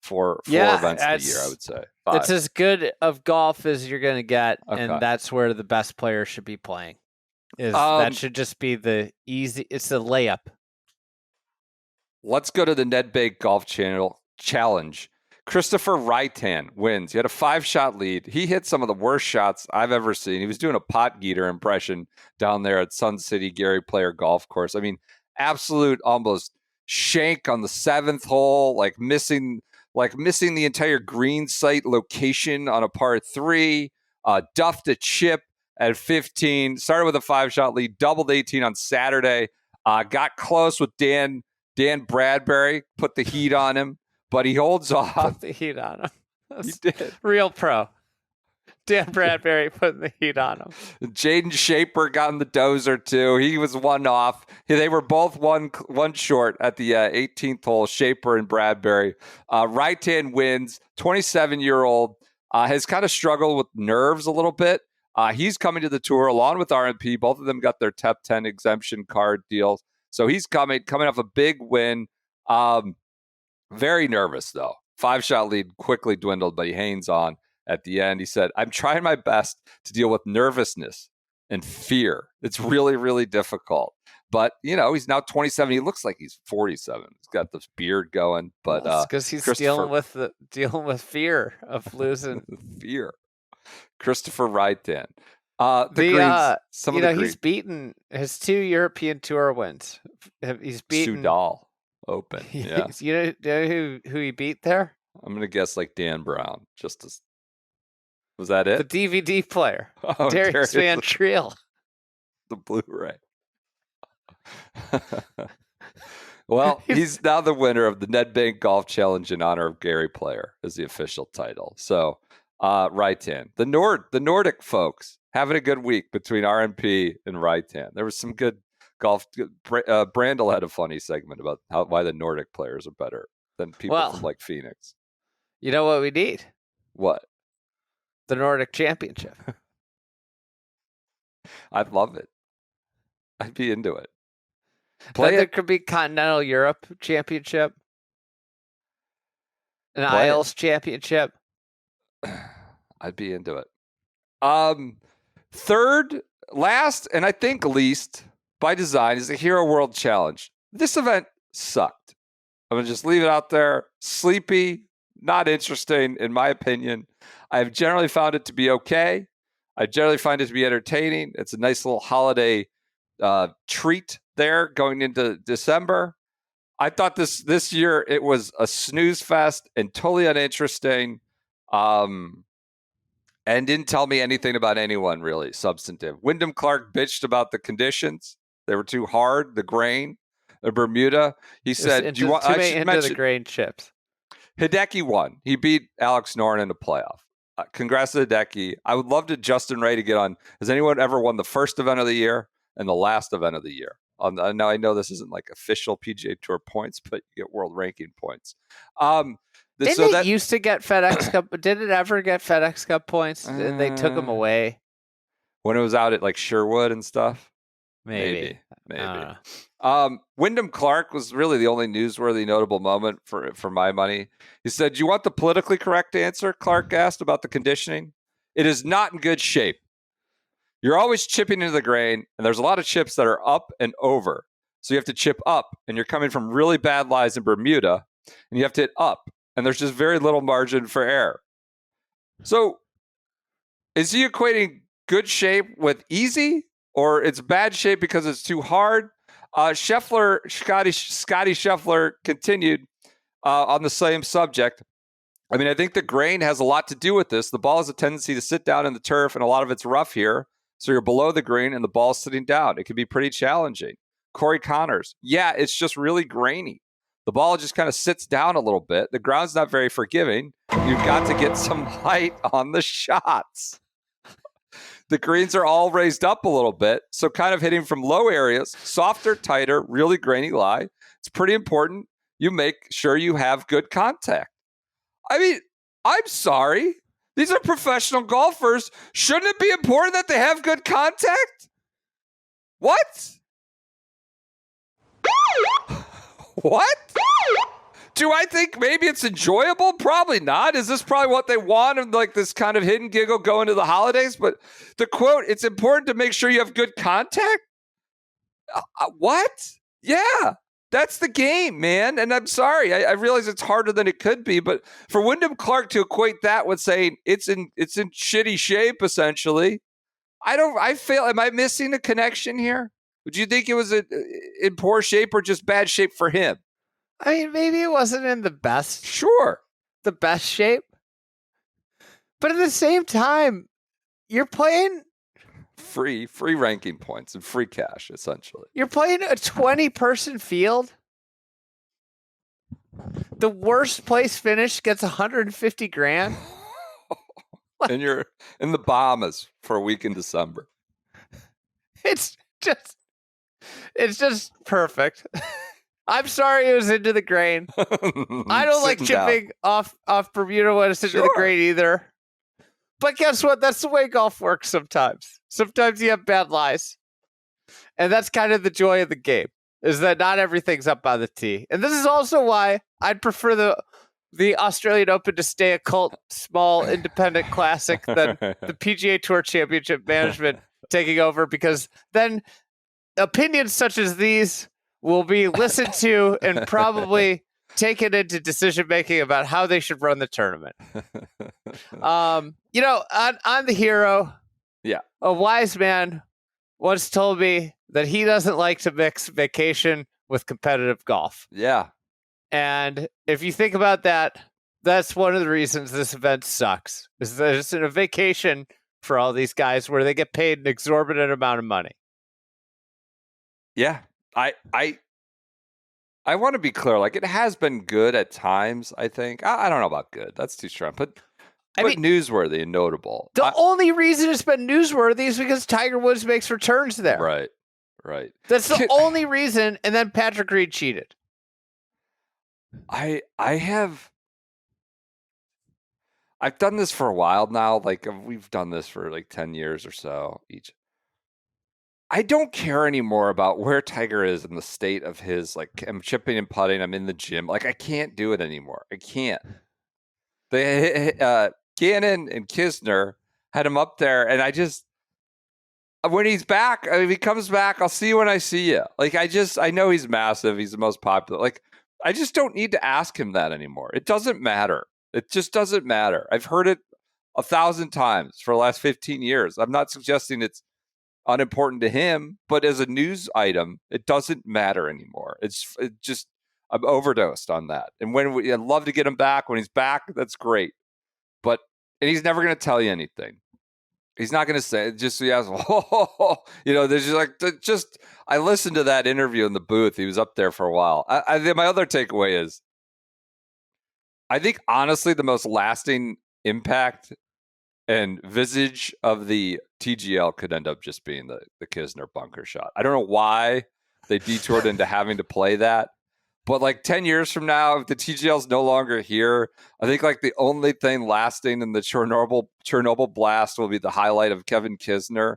four events of the year, I would say. 5. It's as good of golf as you're going to get, and that's where the best players should be playing. That should just be the easy. It's the layup. Let's go to the Nedbank Golf Challenge. Kristoffer Reitan wins. He had a 5-shot lead. He hit some of the worst shots I've ever seen. He was doing a pot geeter impression down there at Sun City Gary Player Golf Course. I mean, absolute almost shank on the 7th hole, like missing the entire green site location on a par 3, duffed a chip at 15, started with a 5-shot lead, doubled 18 on Saturday, got close with Dan Bradbury, put the heat on him, but he holds off. Put the heat on him. He did. Real pro. Dan Bradbury putting the heat on him. Jaden Shaper got in the dozer too. He was one off. They were both one short at the 18th hole, Shaper and Bradbury. Reitan wins. 27-year-old has kind of struggled with nerves a little bit. He's coming to the tour along with RMP. Both of them got their top 10 exemption card deals. So he's coming off a big win. Very nervous though. 5-shot lead quickly dwindled, but he hangs on. At the end, he said, I'm trying my best to deal with nervousness and fear. It's really, really difficult. But, he's now 27. He looks like he's 47. He's got this beard going. But because he's dealing with fear of losing. Fear. Kristoffer Reitan. The Greens, some of the Greens. He's beaten his 2 European Tour wins. He's beaten Soudal Open. Yeah. You know who he beat there? I'm gonna guess like Dan Brown. Was that it? The DVD player. Oh, Darius Van Triel. The Blu-ray. Well, he's now the winner of the Nedbank Golf Challenge in honor of Gary Player is the official title. So, Reitan, the Nordic folks having a good week between RNP and Reitan. There was some good golf. Brandel had a funny segment about why the Nordic players are better than people from like Phoenix. You know what we need? What? The Nordic Championship. I'd love it. I'd be into it. There could be Continental Europe Championship, an Isles Championship. I'd be into it. Third, last, and I think least by design is the Hero World Challenge. This event sucked. I'm going to just leave it out there. Sleepy, not interesting, in my opinion. I've generally found it to be okay. I generally find it to be entertaining. It's a nice little holiday treat there going into December. I thought this year it was a snooze fest and totally uninteresting, and didn't tell me anything about anyone really substantive. Wyndham Clark bitched about the conditions; they were too hard. The grain, the Bermuda. He said, "Do you want?" I should mention the grain chips. Hideki won. He beat Alex Noren in a playoff. Congrats to Hideki. I would love to Justin Ray to get on. Has anyone ever won the first event of the year and the last event of the year? Now I know this isn't like official PGA Tour points, but you get world ranking points. Didn't it used to get FedEx Cup? Did it ever get FedEx Cup points? And they took them away when it was out at like Sherwood and stuff. Maybe. Wyndham Clark was really the only newsworthy, notable moment for my money. He said, "Do you want the politically correct answer?" Clark asked about the conditioning. "It is not in good shape. You're always chipping into the grain, and there's a lot of chips that are up and over. So you have to chip up, and you're coming from really bad lies in Bermuda, and you have to hit up, and there's just very little margin for error." So is he equating good shape with easy, or it's bad shape because it's too hard? Scotty Scheffler continued on the same subject. I mean, I think the grain has a lot to do with this. The ball has a tendency to sit down in the turf, and a lot of it's rough here. So you're below the green, and the ball's sitting down. It can be pretty challenging. Corey Connors, yeah, it's just really grainy. The ball just kind of sits down a little bit. The ground's not very forgiving. You've got to get some height on the shots. The greens are all raised up a little bit, so kind of hitting from low areas, softer, tighter, really grainy lie. It's pretty important you make sure you have good contact. I mean, I'm sorry. These are professional golfers. Shouldn't it be important that they have good contact? What? What? Do I think maybe it's enjoyable? Probably not. Is this probably what they want, and like this kind of hit-and-giggle going into the holidays? But the quote, "It's important to make sure you have good contact." What? Yeah, that's the game, man. And I'm sorry. I realize it's harder than it could be, but for Wyndham Clark to equate that with saying it's in shitty shape, essentially, I fail. Am I missing a connection here? Would you think it was in poor shape or just bad shape for him? I mean, maybe it wasn't in the best shape. But at the same time, you're playing free ranking points and free cash, essentially. You're playing a 20-person field. The worst place finish gets 150 grand. And you're in the Bahamas for a week in December. It's just perfect. I'm sorry it was into the grain. I don't like chipping off Bermuda when it's into the grain either. But guess what? That's the way golf works sometimes. Sometimes you have bad lies. And that's kind of the joy of the game, is that not everything's up on the tee. And this is also why I'd prefer the Australian Open to stay a cult, small, independent classic than the PGA Tour Championship management taking over, because then opinions such as these will be listened to and probably taken into decision making about how they should run the tournament. On the hero, a wise man once told me that he doesn't like to mix vacation with competitive golf. Yeah. And if you think about that, that's one of the reasons this event sucks, is that it's a vacation for all these guys where they get paid an exorbitant amount of money. Yeah. I want to be clear. Like, it has been good at times, I think. I don't know about good. That's too strong. But newsworthy and notable. The only reason it's been newsworthy is because Tiger Woods makes returns there. Right. That's the only reason. And then Patrick Reed cheated. I've done this for a while now. Like, we've done this for like 10 years or so each. I don't care anymore about where Tiger is in the state of his, like, I'm chipping and putting, I'm in the gym. Like, I can't do it anymore. I can't. Gannon and Kisner had him up there, and when he's back, if he comes back, I'll see you when I see you. Like, I know he's massive. He's the most popular. Like, I just don't need to ask him that anymore. It doesn't matter. It just doesn't matter. I've heard it 1,000 times for the last 15 years. I'm not suggesting it's unimportant to him, but as a news item, it doesn't matter anymore. I'm overdosed on that. And I'd love to get him back. When he's back, that's great. And he's never going to tell you anything. He's not going to say it. Just so he has, there's I listened to that interview in the booth. He was up there for a while. I think my other takeaway is, I think honestly the most lasting impact and visage of the TGL could end up just being the Kisner bunker shot. I don't know why they detoured into having to play that. But like 10 years from now, if the TGL is no longer here, I think like the only thing lasting in the Chernobyl blast will be the highlight of Kevin Kisner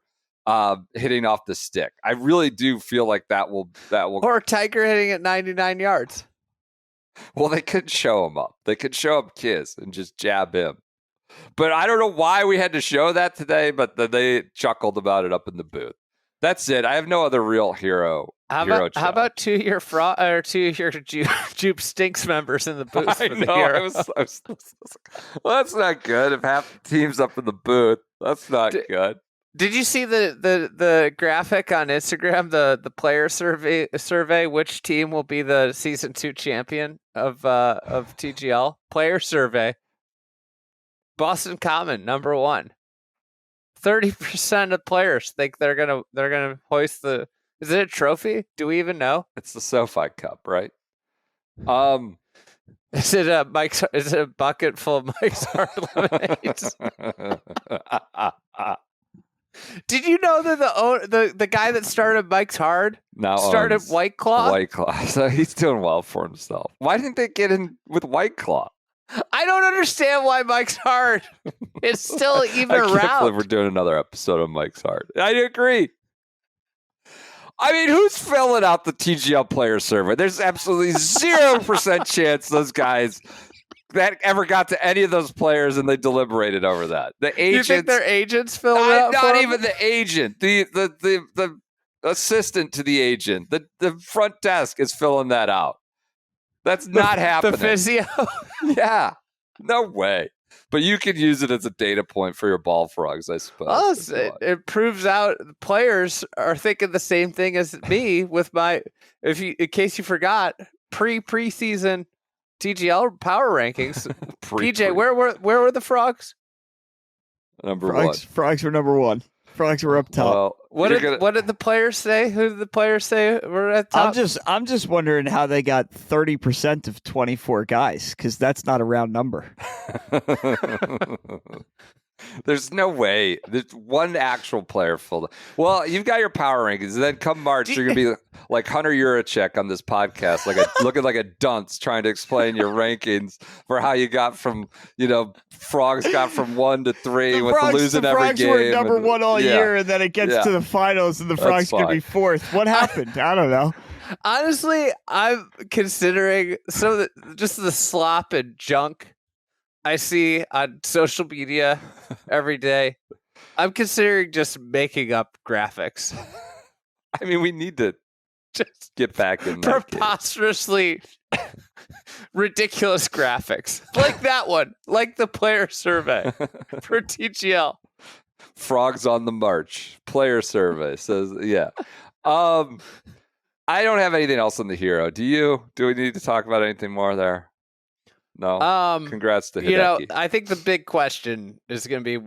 hitting off the stick. I really do feel like that will. Or Tiger hitting at 99 yards. Well, they could show him up. They could show up Kiss and just jab him. But I don't know why we had to show that today, but they chuckled about it up in the booth. That's it. I have no other real hero. How about two of your Jup Stinks members in the booth? I know. Well, that's not good. If half the team's up in the booth, that's not good. Did you see the graphic on Instagram? The player survey. Which team will be the season 2 champion of TGL? Player survey. Boston Common, number 1. 30% of players think they're gonna hoist the. Is it a trophy? Do we even know? It's the SoFi Cup, right? Is it a bucket full of Mike's Hard lemonades? Did you know that the guy that started Mike's Hard now started White Claw? White Claw, so he's doing well for himself. Why didn't they get in with White Claw? I don't understand why Mike's Hard is still even around. I can't believe we're doing another episode of Mike's Hard. I agree. I mean, who's filling out the TGL player survey? There's absolutely 0% chance those guys that ever got to any of those players and they deliberated over that. The agents, you think their agents filled it out? Not even the agent. The assistant to the agent. The front desk is filling that out. That's not happening. The physio? Yeah. No way. But you can use it as a data point for your ball frogs, I suppose. Well, it proves out players are thinking the same thing as me with my, in case you forgot, preseason TGL power rankings. PJ, where were the frogs? Number 1. Frogs were number 1. Frogs were up top. Well, what did the players say? Who did the players say were at top? I'm just wondering how they got 30% of 24 guys, because that's not a round number. There's no way. There's one actual player filled. Well, you've got your power rankings, and then come March, you're gonna be like Hunter Yurachek on this podcast, looking like a dunce, trying to explain your rankings for how you got from, frogs got from 1 to 3 with losing every game. The frogs were number 1 all year, and then it gets to the finals, and the frogs could be 4th. What happened? I don't know. Honestly, I'm considering just the slop and junk I see on social media every day. I'm considering just making up graphics. I mean, we need to Just get back in that game. preposterously ridiculous graphics. Like that one. Like the player survey for TGL. Frogs on the march. Player survey says, yeah. I don't have anything else on the hero. Do you? Do we need to talk about anything more there? No. Congrats to Hideki. I think the big question is going to be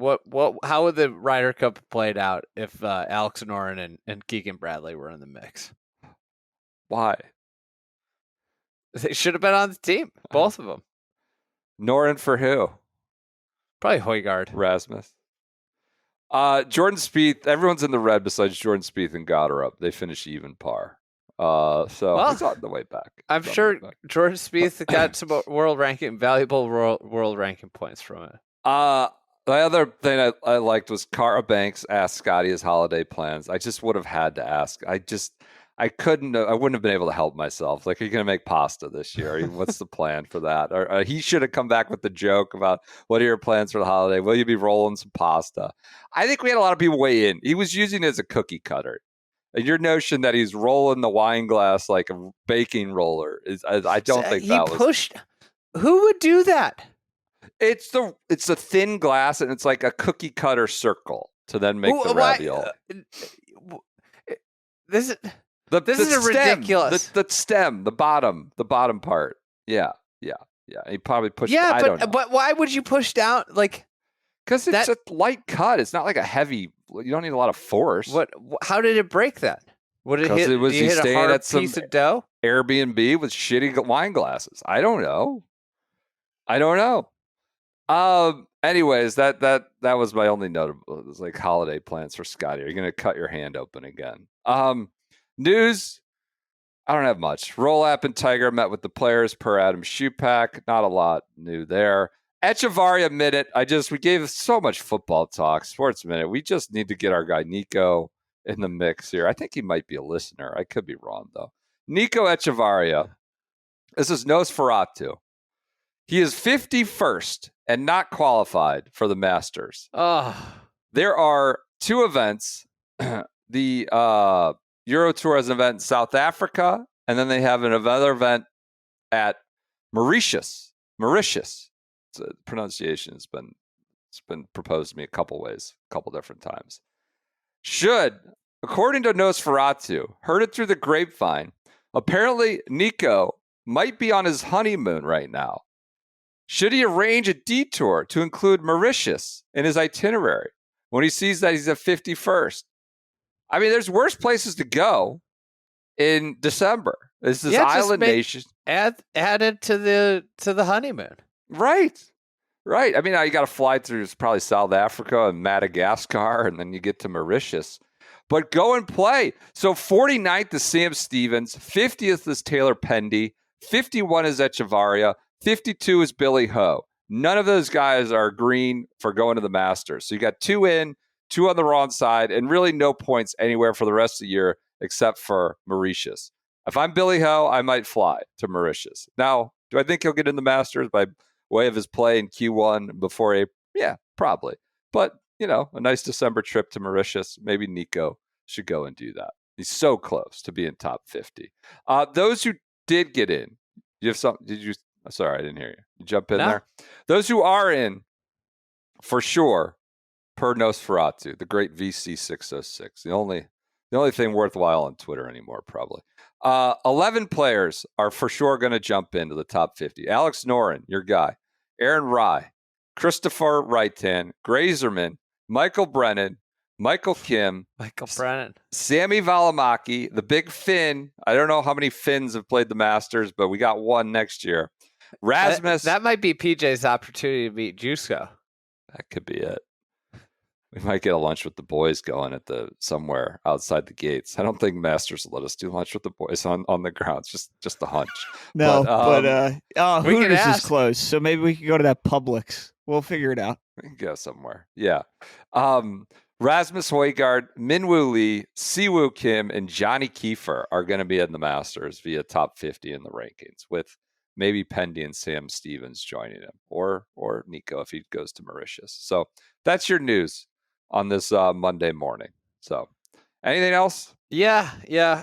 how would the Ryder Cup have played out if Alex Noren and Keegan Bradley were in the mix? Why? They should have been on the team, both of them. Noren for who? Probably Højgaard. Rasmus. Jordan Spieth. Everyone's in the red besides Jordan Spieth and Goddard. They finish even par. So he's on the way back. I'm sure Jordan Spieth got some valuable world ranking points from it. The other thing I liked was Cara Banks asked Scotty his holiday plans. I just would have had to ask. I wouldn't have been able to help myself. Like, are you going to make pasta this year? What's the plan for that? Or he should have come back with the joke about, what are your plans for the holiday? Will you be rolling some pasta? I think we had a lot of people weigh in. He was using it as a cookie cutter. Your notion that he's rolling the wine glass like a baking roller is, I don't think that was pushed. Who would do that? It's a thin glass and it's like a cookie cutter circle to then make the ravioli. This is stem, ridiculous. The stem, the bottom part. Yeah. He probably pushed. Yeah, but why would you push down like? Because it's a light cut. It's not like a heavy. You don't need a lot of force. What? How did it break then? What did it hit? Was he staying at some piece of dough? Airbnb with shitty wine glasses? I don't know. Anyways, that was my only note. It was like holiday plans for Scotty. Are you going to cut your hand open again? News. I don't have much. Roll App and Tiger met with the players per Adam Schupak. Not a lot new there. Echevarria Minute. We gave so much football talk. Sports Minute. We just need to get our guy Nico in the mix here. I think he might be a listener. I could be wrong, though. Nico Echevarria. This is Nosferatu. He is 51st and not qualified for the Masters. There are two events. The Euro Tour has an event in South Africa, and then they have another event at Mauritius. The pronunciation has been proposed to me a couple ways, a couple different times. According to Nosferatu, heard it through the grapevine, apparently Nico might be on his honeymoon right now. Should he arrange a detour to include Mauritius in his itinerary when he sees that he's at 51st? I mean, there's worse places to go in December. This is island nation. Add it to the honeymoon. Right. I mean, you got to fly through probably South Africa and Madagascar, and then you get to Mauritius. But go and play. So 49th is Sam Stevens, 50th is Taylor Pendy, 51 is Echevarria, 52 is Billy Ho. None of those guys are green for going to the Masters. So you got 2 in, 2 on the wrong side, and really no points anywhere for the rest of the year except for Mauritius. If I'm Billy Ho, I might fly to Mauritius. Now, do I think he'll get in the Masters by way of his play in Q1 before April? Yeah, probably. But, a nice December trip to Mauritius. Maybe Nico should go and do that. He's so close to being top 50. Those who did get in, you have something? Sorry, I didn't hear you. You jump in there? Those who are in, for sure, per Nosferatu, the great VC 606. The only thing worthwhile on Twitter anymore, probably. 11 players are for sure going to jump into the top 50. Alex Noren, your guy. Aaron Rai, Kristoffer Reitan, Grazerman, Michael Brennan, Michael Kim, Sammy Valimaki, the big Finn. I don't know how many Finns have played the Masters, but we got one next year. Rasmus. That might be PJ's opportunity to meet Jusko. That could be it. We might get a lunch with the boys going at somewhere outside the gates. I don't think Masters will let us do lunch with the boys on the grounds. Just a hunch. No, Hooters is closed, so maybe we could go to that Publix. We'll figure it out. We can go somewhere. Yeah. Rasmus Højgaard, Minwoo Lee, Siwoo Kim, and Johnny Kiefer are going to be in the Masters via top 50 in the rankings, with maybe Pendy and Sam Stevens joining him, or Nico if he goes to Mauritius. So that's your news. on this Monday morning. So, anything else? Yeah.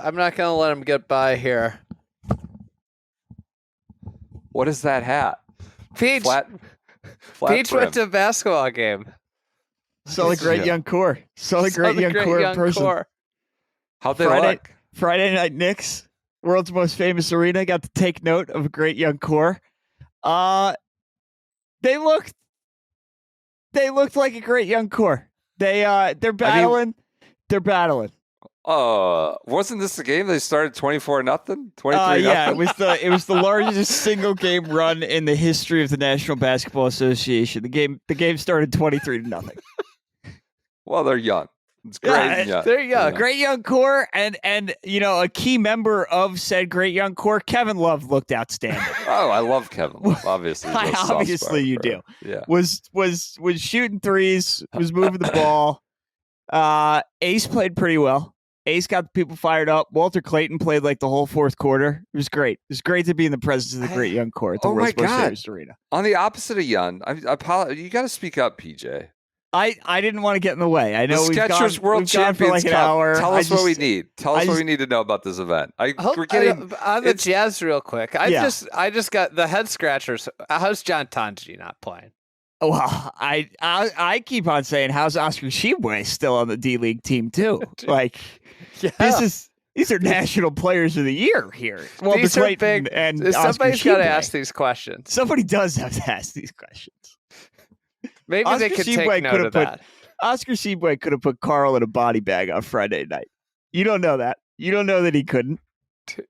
I'm not gonna let him get by here. What is that hat? Peach Flat brim. went to a basketball game. Saw the great young core. Saw the great young core in person. How'd they look? Friday night Knicks, world's most famous arena, got to take note of a great young core. They looked like a great young core. They're battling. They're battling. Wasn't this the game they started 24-0? 23-0? Yeah, it was the largest single game run in the history of the National Basketball Association. The game started 23-0. Well, they're young. It's great. Yeah, there you go. Great young core, and a key member of said great young core, Kevin Love, looked outstanding. Oh, I love Kevin Love. Obviously, you do. Yeah, was shooting threes, was moving the ball. Ace played pretty well. Ace got the people fired up. Walter Clayton played like the whole fourth quarter. It was great. It was great to be in the presence of the great young core at the world's most famous arena. On the opposite of young, I apologize. You got to speak up, PJ. I didn't want to get in the way. I know the Skechers World Champions like an Cup. hour. Tell us what we need. Tell us what we need to know about this event. On the Jazz real quick. I just got the head scratchers. How's John Tonji not playing? Well, I keep on saying, how's Oscar Tshiebwe still on the D League team too? Like, these are national players of the year here. Well, these are big. And somebody's got to ask these questions. Somebody does have to ask these questions. Maybe Oscar they could take note of that. Oscar Tshiebwe could have put Carl in a body bag on Friday night. You don't know that. You don't know that he couldn't.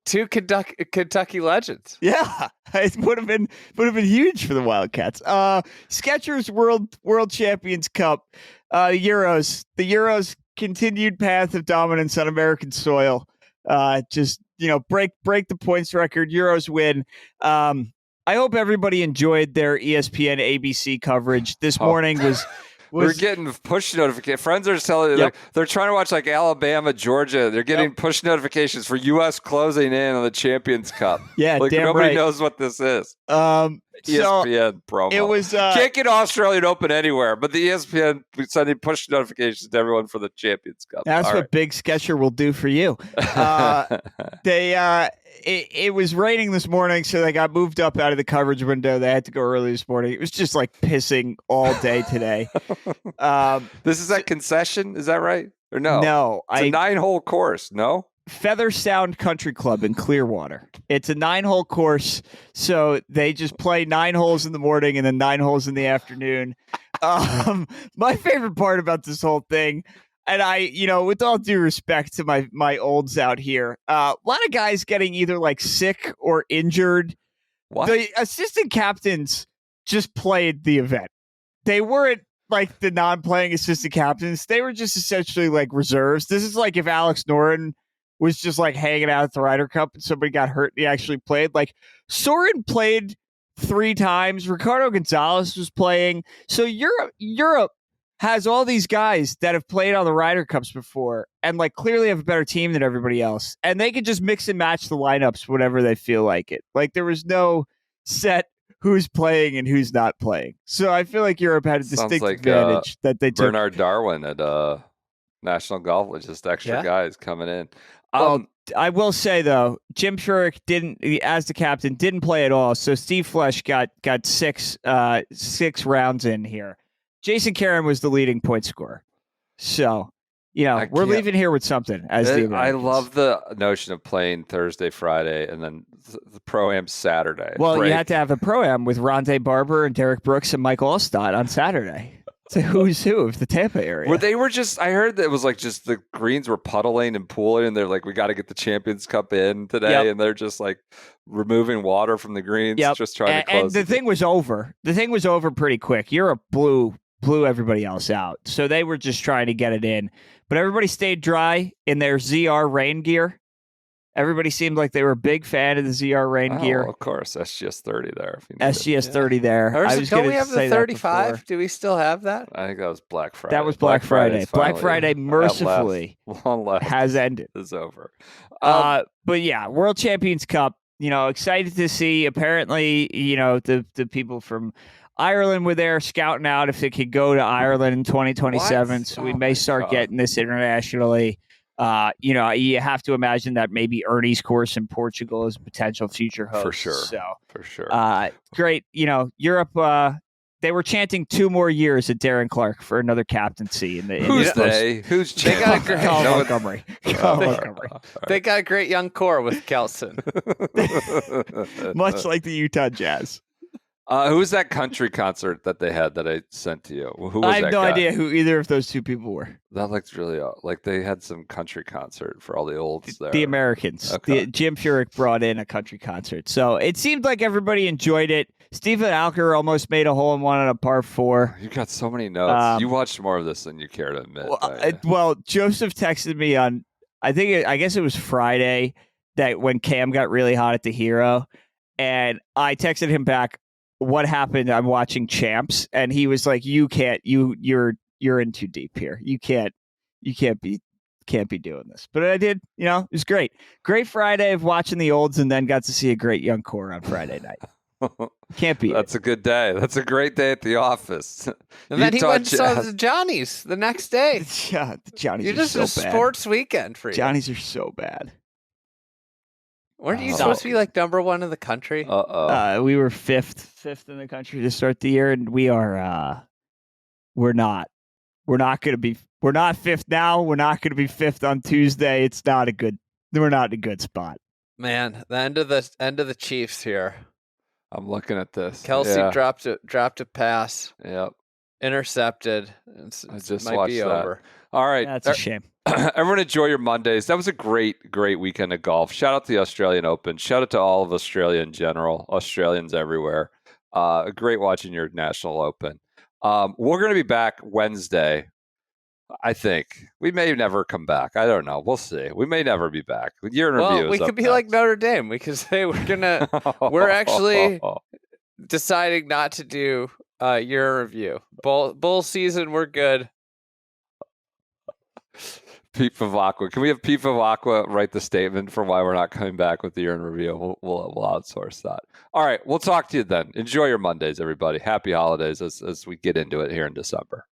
Two Kentucky legends. Yeah, it would have been huge for the Wildcats. Skechers World Champions Cup, the Euros continued path of dominance on American soil. Just break the points record. Euros win. I hope everybody enjoyed their ESPN ABC coverage this morning. We're getting push notifications. Friends are telling me they're trying to watch like Alabama, Georgia. They're getting push notifications for U.S. closing in on the Champions Cup. Yeah, like damn nobody right. knows what this is. So ESPN promo. It was can't get Australian Open anywhere, but the ESPN sending push notifications to everyone for the Champions Cup. That's what Big Sketcher will do for you. It was raining this morning, so they got moved up out of the coverage window. They had to go early this morning. It was just like pissing all day today. This is that concession, is that right? Or no? No, it's a 9-hole course. No. Feather Sound Country Club in Clearwater. It's a 9-hole course, so they just play 9 holes in the morning and then 9 holes in the afternoon. My favorite part about this whole thing, and I, with all due respect to my olds out here, a lot of guys getting either like sick or injured. What? The assistant captains just played the event. They weren't like the non-playing assistant captains. They were just essentially like reserves. This is like if Alex Noren was just like hanging out at the Ryder Cup and somebody got hurt and he actually played. Like Soren played 3 times. Ricardo Gonzalez was playing. So Europe has all these guys that have played on the Ryder Cups before and like clearly have a better team than everybody else. And they could just mix and match the lineups whenever they feel like it. Like there was no set who's playing and who's not playing. So I feel like Europe had a distinct advantage that they took. Bernard Darwin at National Golf with just extra guys coming in. Well, I will say though, Jim Furyk didn't, as the captain, didn't play at all. So Steve Flesch got 6 rounds in here. Jason Karen was the leading point scorer. So, we're leaving here with something. I love the notion of playing Thursday, Friday, and then the Pro-Am Saturday. Well, you had to have a Pro-Am with Rondé Barber and Derek Brooks and Mike Allstott on Saturday. It's a who's who of the Tampa area. I heard that it was like just the greens were puddling and pooling, and they're like, we got to get the Champions Cup in today, and they're just like removing water from the greens, just trying to close. And the thing was over. The thing was over pretty quick. Europe blew everybody else out, so they were just trying to get it in. But everybody stayed dry in their ZR rain gear. Everybody seemed like they were a big fan of the ZR rain gear. Of course, SGS 30 there. SGS 30 there. Don't we have the 35? Do we still have that? I think that was Black Friday. That was Black Friday. Black Friday mercifully has ended. It's over. But yeah, World Champions Cup. Excited to see. Apparently, the people from Ireland were there scouting out if they could go to Ireland in 2027. What? So we Oh may my start God. getting this internationally. You have to imagine that maybe Ernie's course in Portugal is a potential future host. For sure. So For sure. great. Europe. They were chanting 2 more years at Darren Clark for another captaincy. Who's they? Who's They got a great- Colin No, Montgomery. Oh, Colin Montgomery. They got a great young core with Kelson. Much like the Utah Jazz. Who was that country concert that they had that I sent to you? Who was I have that no guy? idea who either of those 2 people were. That looked really like they had some country concert for all the olds there. The Americans. Okay. Jim Furyk brought in a country concert. So it seemed like everybody enjoyed it. Stephen Alker almost made a hole-in-one on a par 4. You got so many notes. You watched more of this than you care to admit. Well, Joseph texted me on, I guess it was Friday, that when Cam got really hot at the Hero, and I texted him back, "What happened? I'm watching Champs," and he was like, "You can't. You're in too deep here. You can't be doing this." But I did. It was great. Great Friday of watching the olds, and then got to see a great young core on Friday night. Can't be. That's a good day. That's a great day at the office. And then he Utah went and saw Jazz. the Johnnies the next day. Yeah, the Johnnies You're are just so a bad. sports weekend for you. Johnnies are so bad. Weren't you Oh. supposed to be like number 1 in the country? We were fifth in the country to start the year, and we are. We're not going to be. We're not 5th now. We're not going to be 5th on Tuesday. It's not a good. We're not in a good spot. Man, the end of the Chiefs here. I'm looking at this. Kelsey Yeah. dropped a pass, Yep. intercepted. I just might watched be that. over. All right. That's a shame. Everyone enjoy your Mondays. That was a great weekend of golf. Shout out to the Australian Open. Shout out to all of Australia in general. Australians everywhere. Great watching your National Open. We're going to be back Wednesday. I think we may never come back. I don't know. We'll see. We may never be back. Year in review. Well, we is up could be like next. Notre Dame. We could say we're actually deciding not to do year in review. Bull season, we're good. Pete Favacqua. Can we have Pete Favacqua write the statement for why we're not coming back with the year in review? We'll outsource that. All right. We'll talk to you then. Enjoy your Mondays, everybody. Happy holidays as we get into it here in December.